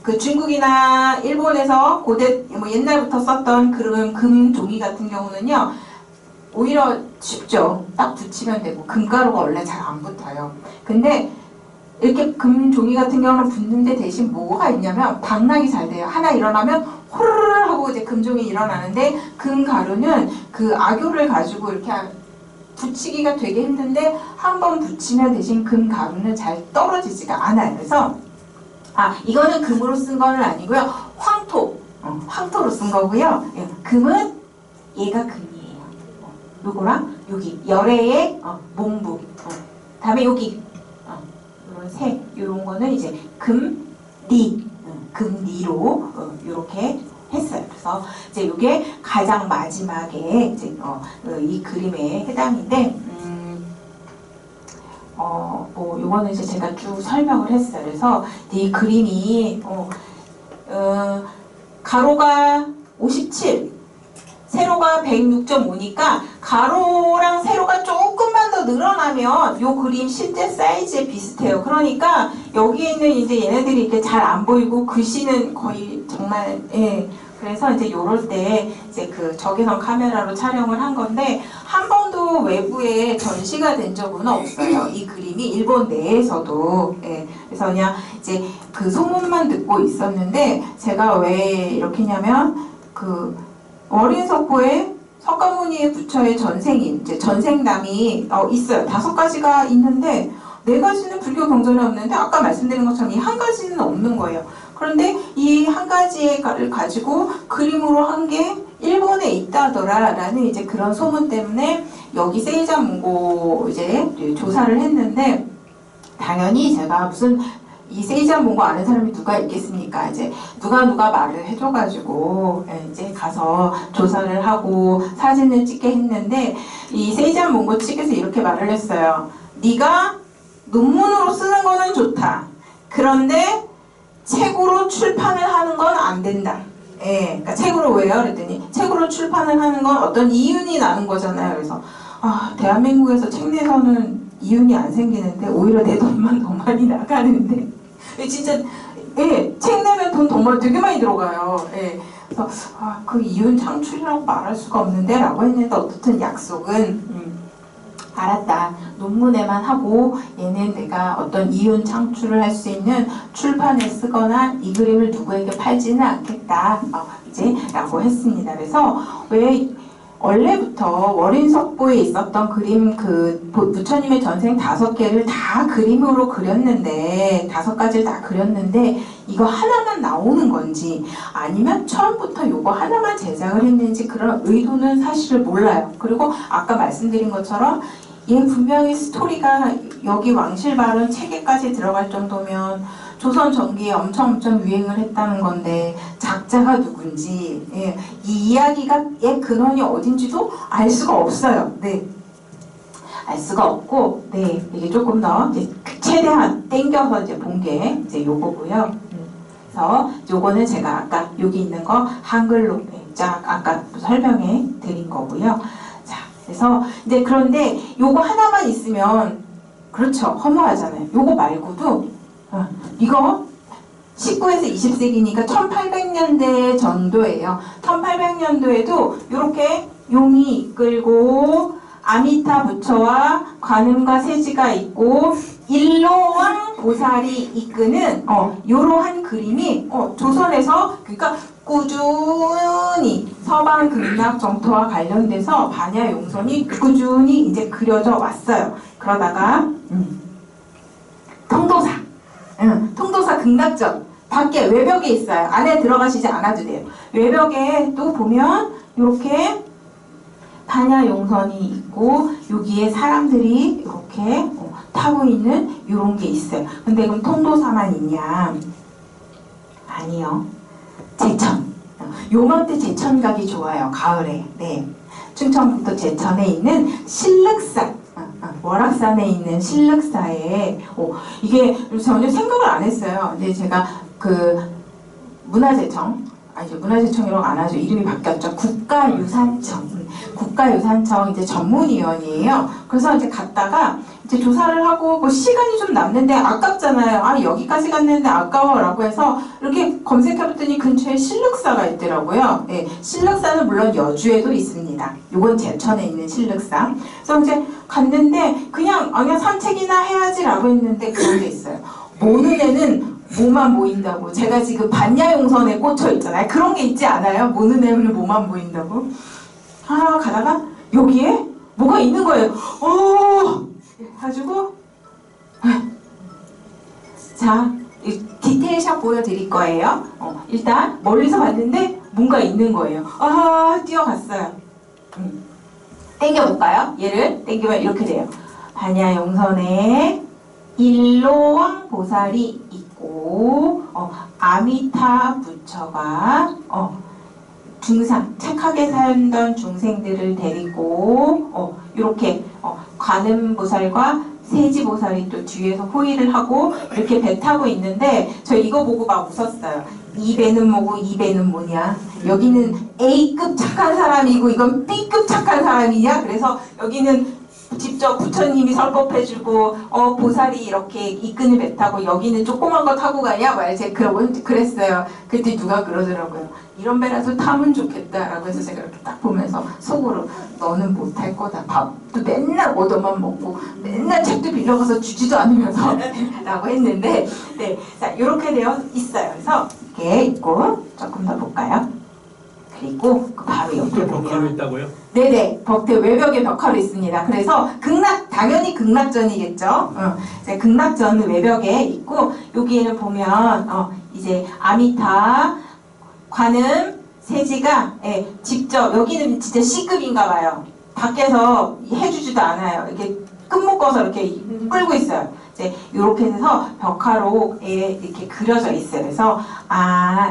그 중국이나 일본에서 고대 뭐 옛날부터 썼던 그런 금 종이 같은 경우는요, 오히려 쉽죠. 딱 붙이면 되고 금가루가 원래 잘 안 붙어요. 근데 이렇게 금 종이 같은 경우는 붙는데 대신 뭐가 있냐면 당락이 잘 돼요. 하나 일어나면 호르르 하고 이제 금종이 일어나는데 금가루는 그 악교를 가지고 이렇게 붙이기가 되게 힘든데 한 번 붙이면 대신 금 가루는 잘 떨어지지가 않아요. 그래서 이거는 금으로 쓴 거는 아니고요. 황토로 쓴 거고요. 예, 금은 얘가 금이에요. 요거랑 여기 열애의 몽부. 다음에 여기 이런 색 이런 거는 이제 금리, 금리로 이렇게 했어요. 그래서 이제 이게 가장 마지막에 이제 이 그림에 해당인데. 뭐 요거는 이제 제가 쭉 설명을 했어요. 그래서 이 그림이 가로가 57, 세로가 106.5니까 가로랑 세로가 조금만 더 늘어나면 요 그림 실제 사이즈에 비슷해요. 그러니까 여기에 있는 이제 얘네들이 이렇게 잘 안 보이고 글씨는 거의 정말 그래서 이제 요럴 때 이제 그 적외선 카메라로 촬영을 한 건데 한 번도 외부에 전시가 된 적은 없어요. 이 그림이 일본 내에서도. 그래서 그냥 이제 그 소문만 듣고 있었는데 제가 왜 이렇게 했냐면 그 월인석포에 석가모니의 부처의 전생인, 이제 전생남이 있어요. 5가지가 있는데 4가지는 불교 경전에 없는데 아까 말씀드린 것처럼 이 한 가지는 없는 거예요. 그런데 이 한 가지를 가지고 그림으로 한 게 일본에 있다더라라는 이제 그런 소문 때문에 여기 세이자문고 이제 조사를 했는데 당연히 제가 무슨 이 세이자문고 아는 사람이 누가 있겠습니까? 이제 누가 말을 해줘가지고 이제 가서 조사를 하고 사진을 찍게 했는데 이 세이자문고 측에서 이렇게 말을 했어요. 네가 논문으로 쓰는 거는 좋다. 그런데 책으로 출판을 하는 건 안 된다. 그러니까 책으로 왜요? 그랬더니 책으로 출판을 하는 건 어떤 이윤이 나는 거잖아요. 그래서 대한민국에서 책 내서는 이윤이 안 생기는데 오히려 내 돈만 더 많이 나가는데 진짜 책 내면 돈 정말 되게 많이 들어가요. 그래서 그 이윤 창출이라고 말할 수가 없는데 라고 했는데 어떻든 약속은 알았다. 논문에만 하고 얘는 내가 어떤 이윤 창출을 할 수 있는 출판에 쓰거나 이 그림을 누구에게 팔지는 않겠다. 이제 라고 했습니다. 그래서 왜 원래부터 월인석보에 있었던 그림 그 부처님의 전생 5개를 다 그림으로 그렸는데 5가지를 다 그렸는데 이거 하나만 나오는 건지 아니면 처음부터 요거 하나만 제작을 했는지 그런 의도는 사실 몰라요. 그리고 아까 말씀드린 것처럼 얘 분명히 스토리가 여기 왕실발언 체계까지 들어갈 정도면 조선 전기에 엄청 유행을 했다는 건데 작자가 누군지 이 이야기가의 근원이 어딘지도 알 수가 없어요. 알 수가 없고 이게 조금 더 이제 최대한 땡겨서 이제 본 게 이제 요거고요. 그래서 요거는 제가 아까 여기 있는 거 한글로 쫙 아까 설명해 드린 거고요. 그래서 이제 그런데 요거 하나만 있으면 그렇죠. 허무하잖아요. 요거 말고도 이거 19에서 20세기니까 1800년대 정도예요. 1800년도에도 이렇게 용이 이끌고 아미타 부처와 관음과 세지가 있고 일로왕 보살이 이끄는 이러한 그림이 조선에서 그러니까 꾸준히 서방 극락 정토와 관련돼서 반야 용선이 꾸준히 이제 그려져 왔어요. 그러다가 통도사 극락전 밖에 외벽에 있어요. 안에 들어가시지 않아도 돼요. 외벽에 또 보면 이렇게 반야 용선이 있고 여기에 사람들이 이렇게 타고 있는 이런 게 있어요. 근데 그럼 통도사만 있냐? 아니요. 제천. 요맘때 제천 가기 좋아요. 가을에. 충청북도 제천에 있는 신륵산. 월악산에 있는 신륵사에 이게 전혀 생각을 안 했어요. 근데 제가 그 문화재청이라고 안 하죠. 이름이 바뀌었죠. 국가유산청 이제 전문위원이에요. 그래서 이제 갔다가 이제 조사를 하고 뭐 시간이 좀 남는데 아깝잖아요. 여기까지 갔는데 아까워라고 해서 이렇게 검색해봤더니 근처에 신륵사가 있더라고요. 신륵사는 물론 여주에도 있습니다. 요건 제천에 있는 신륵사. 그래서 이제 갔는데 그냥 산책이나 해야지라고 했는데 그런 게 있어요. 모는 애는 뭐만 보인다고. 제가 지금 반야용선에 꽂혀 있잖아요. 그런 게 있지 않아요? 모는 애는 뭐만 보인다고. 가다가 여기에 뭐가 있는 거예요. 해가지고 자, 디테일샷 보여드릴 거예요. 일단 멀리서 봤는데 뭔가 있는 거예요. 뛰어갔어요. 땡겨볼까요? 얘를 땡기면 이렇게 돼요. 반야용선에 일로왕 보살이 있고 아미타 부처가 중상, 착하게 살던 중생들을 데리고 이렇게 관음보살과 세지보살이 또 뒤에서 호의를 하고 이렇게 배 타고 있는데 저 이거 보고 막 웃었어요. 이 배는 뭐고 이 배는 뭐냐. 여기는 A급 착한 사람이고 이건 B급 착한 사람이냐. 그래서 여기는 직접 부처님이 설법해주고 보살이 이렇게 이끈을 배 타고 여기는 조그만 거 타고 가냐. 제가 그랬어요. 그때 누가 그러더라고요. 이런 배라도 타면 좋겠다라고 해서 제가 이렇게 딱 보면서 속으로 너는 못할 거다. 밥도 맨날 얻어만 먹고 맨날 책도 빌려가서 주지도 않으면서 라고 했는데 네, 자 이렇게 되어 있어요. 그래서 이렇게 있고 조금 더 볼까요? 그리고 바로 옆에 벽화로 보면 있다고요? 네네, 외벽에 벽화로 있습니다. 그래서 당연히 극락전이겠죠. 이제 극락전은 외벽에 있고 여기에는 보면 이제 아미타 관음 세지가 직접 여기는 진짜 C급인가 봐요. 밖에서 해주지도 않아요. 이렇게 끈 묶어서 이렇게 끌고 있어요. 이제 이렇게 해서 벽화로에 이렇게 그려져 있어요. 그래서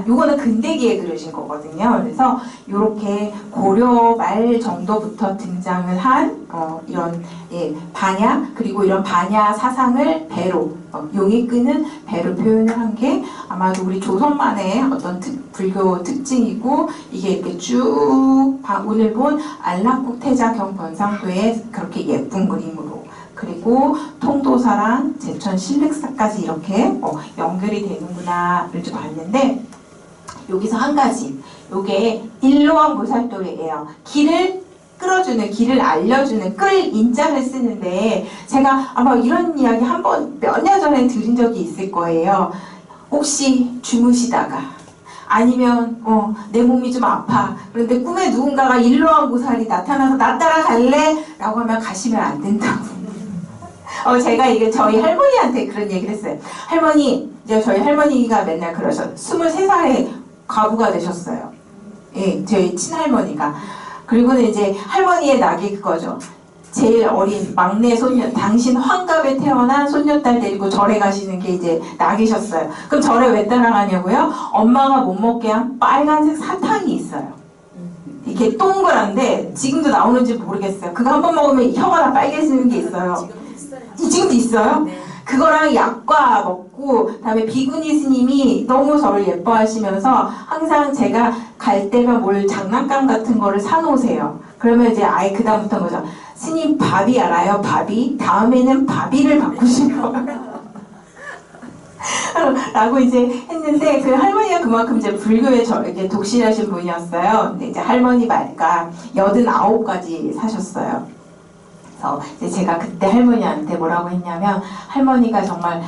요거는 근대기에 그려진 거거든요. 그래서 이렇게 고려 말 정도부터 등장을 한 이런 반야 그리고 이런 반야 사상을 배로 용이 끄는 배로 표현을 한 게 아마도 우리 조선만의 어떤 불교 특징이고 이게 이렇게 쭉 오늘 본 안락국 태자경 번상도에 그렇게 예쁜 그림으로 그리고 통도사랑 제천 신륵사까지 이렇게 연결이 되는구나를 좀 봤는데 여기서 한 가지 요게 일로왕 보살도리예요. 길을 끌어주는 길을 알려주는 끌 인자를 쓰는데 제가 아마 이런 이야기 한번 몇 년 전에 들은 적이 있을 거예요. 혹시 주무시다가 아니면 내 몸이 좀 아파 그런데 꿈에 누군가가 일로왕 보살이 나타나서 나 따라갈래? 라고 하면 가시면 안 된다고. 제가 이게 저희 할머니한테 그런 얘기를 했어요. 할머니, 이제 저희 할머니가 맨날 그러셨어요. 23살에 과부가 되셨어요. 예, 저희 친할머니가. 그리고는 이제 할머니의 낙이 그거죠. 제일 어린 막내 손녀, 당신 환갑에 태어난 손녀딸 데리고 절에 가시는 게 이제 낙이셨어요. 그럼 절에 왜 따라가냐고요? 엄마가 못 먹게 한 빨간색 사탕이 있어요. 이렇게 동그란데 지금도 나오는지 모르겠어요. 그거 한 번 먹으면 혀가 다 빨개지는 게 있어요. 지금도 있어요? 네. 그거랑 약과 먹고 그다음에 비구니 스님이 너무 저를 예뻐하시면서 항상 제가 갈 때면 뭘 장난감 같은 거를 사놓으세요. 그러면 이제 아예 그다음부터는 거죠. 스님 바비 알아요? 바비? 다음에는 바비를 바꾸시고 라고 이제 했는데 그 할머니가 그만큼 이제 불교에 이렇게 독실하신 분이었어요. 근데 이제 할머니 말까 89가지 사셨어요. 그래서 이제 제가 그때 할머니한테 뭐라고 했냐면 할머니가 정말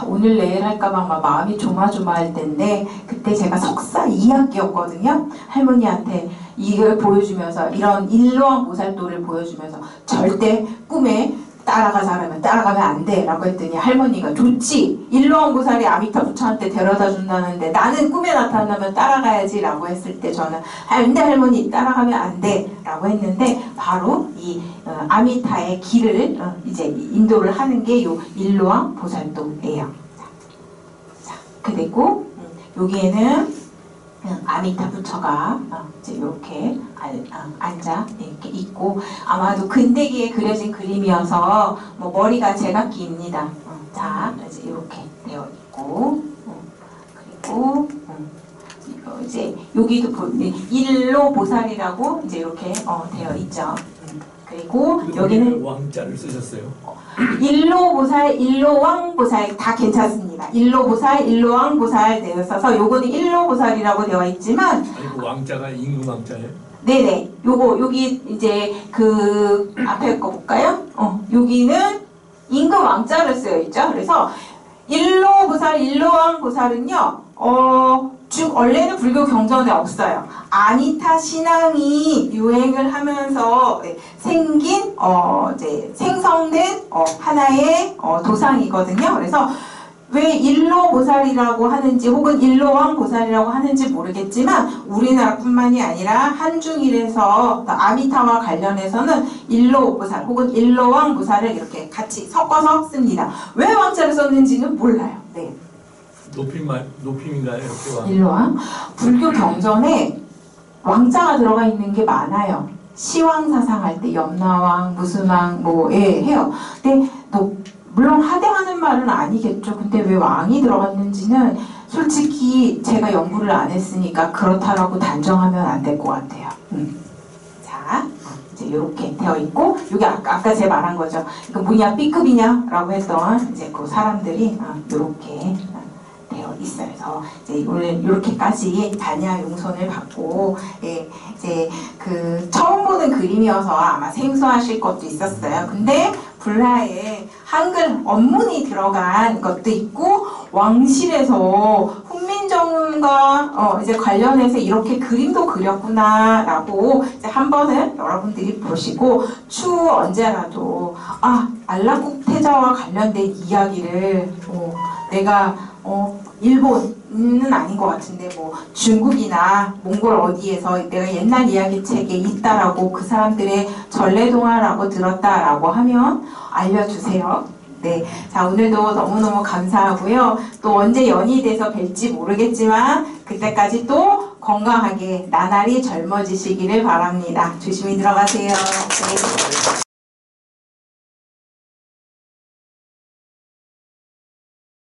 오늘 내일 할까봐 막 마음이 조마조마할 텐데 그때 제가 석사 2학기였거든요. 할머니한테 이걸 보여주면서 이런 일로왕 보살도를 보여주면서 절대 꿈에 따라가면 안 돼 라고 했더니 할머니가 좋지 일로왕 보살이 아미타 부처한테 데려다 준다는데 나는 꿈에 나타나면 따라가야지 라고 했을 때 저는 근데 할머니 따라가면 안 돼 라고 했는데 바로 이 아미타의 길을 이제 인도를 하는 게 요 일로왕 보살도예요. 자, 그리고 여기에는 아미타 부처가 이제 이렇게 앉아 이렇게 있고 아마도 근대기에 그려진 그림이어서 뭐 머리가 제각기입니다. 자, 이제 이렇게 되어 있고 그리고 이제 여기도 일로 보살이라고 이제 이렇게 되어 있죠. 그리고 여기는 왕자를 쓰셨어요. 일로보살, 일로왕보살 다 괜찮습니다. 일로보살, 일로왕보살 되어 있어서 요거는 일로보살이라고 되어 있지만 아니 그 왕자가 임금 왕자예요? 네네. 여기 이제 그 앞에 거 볼까요? 여기는 임금 왕자를 쓰여 있죠. 그래서 일로보살, 일로왕보살은요 원래는 불교 경전에 없어요. 아니타 신앙이 유행을 하면서 생긴 이제 생성된 하나의 도상이거든요. 그래서 왜 일로보살이라고 하는지 혹은 일로왕 보살이라고 하는지 모르겠지만 우리나라뿐만이 아니라 한중일에서 아미타와 관련해서는 일로보살 혹은 일로왕 보살을 이렇게 같이 섞어서 씁니다. 왜 왕자를 썼는지는 몰라요. 네. 높임인가요? 이렇게 왕? 일로왕? 불교 경전에 왕자가 들어가 있는 게 많아요. 시왕사상 할 때 염라왕, 무슨 왕 해요. 근데 물론 하대하는 말은 아니겠죠. 근데 왜 왕이 들어갔는지는 솔직히 제가 연구를 안 했으니까 그렇다라고 단정하면 안 될 것 같아요. 자, 이제 이렇게 되어 있고, 이게 아까 제가 말한 거죠. 이거 뭐냐, B급이냐라고 했던 이제 그 사람들이 이렇게 되어 있어요. 그래서 이제 오늘 이렇게까지 다냐 용선을 받고, 이제 그 처음 보는 그림이어서 아마 생소하실 것도 있었어요. 근데 불화에 한글 원문이 들어간 것도 있고 왕실에서 훈민정음과 이제 관련해서 이렇게 그림도 그렸구나라고 이제 한 번은 여러분들이 보시고 추후 언제라도 안락국 태자와 관련된 이야기를 내가 일본은 아닌 것 같은데 중국이나 몽골 어디에서 내가 옛날 이야기책에 있다라고 그 사람들의 전래동화라고 들었다라고 하면 알려주세요. 네, 자 오늘도 너무너무 감사하고요. 또 언제 연이 돼서 뵐지 모르겠지만 그때까지 또 건강하게 나날이 젊어지시기를 바랍니다. 조심히 들어가세요. 네.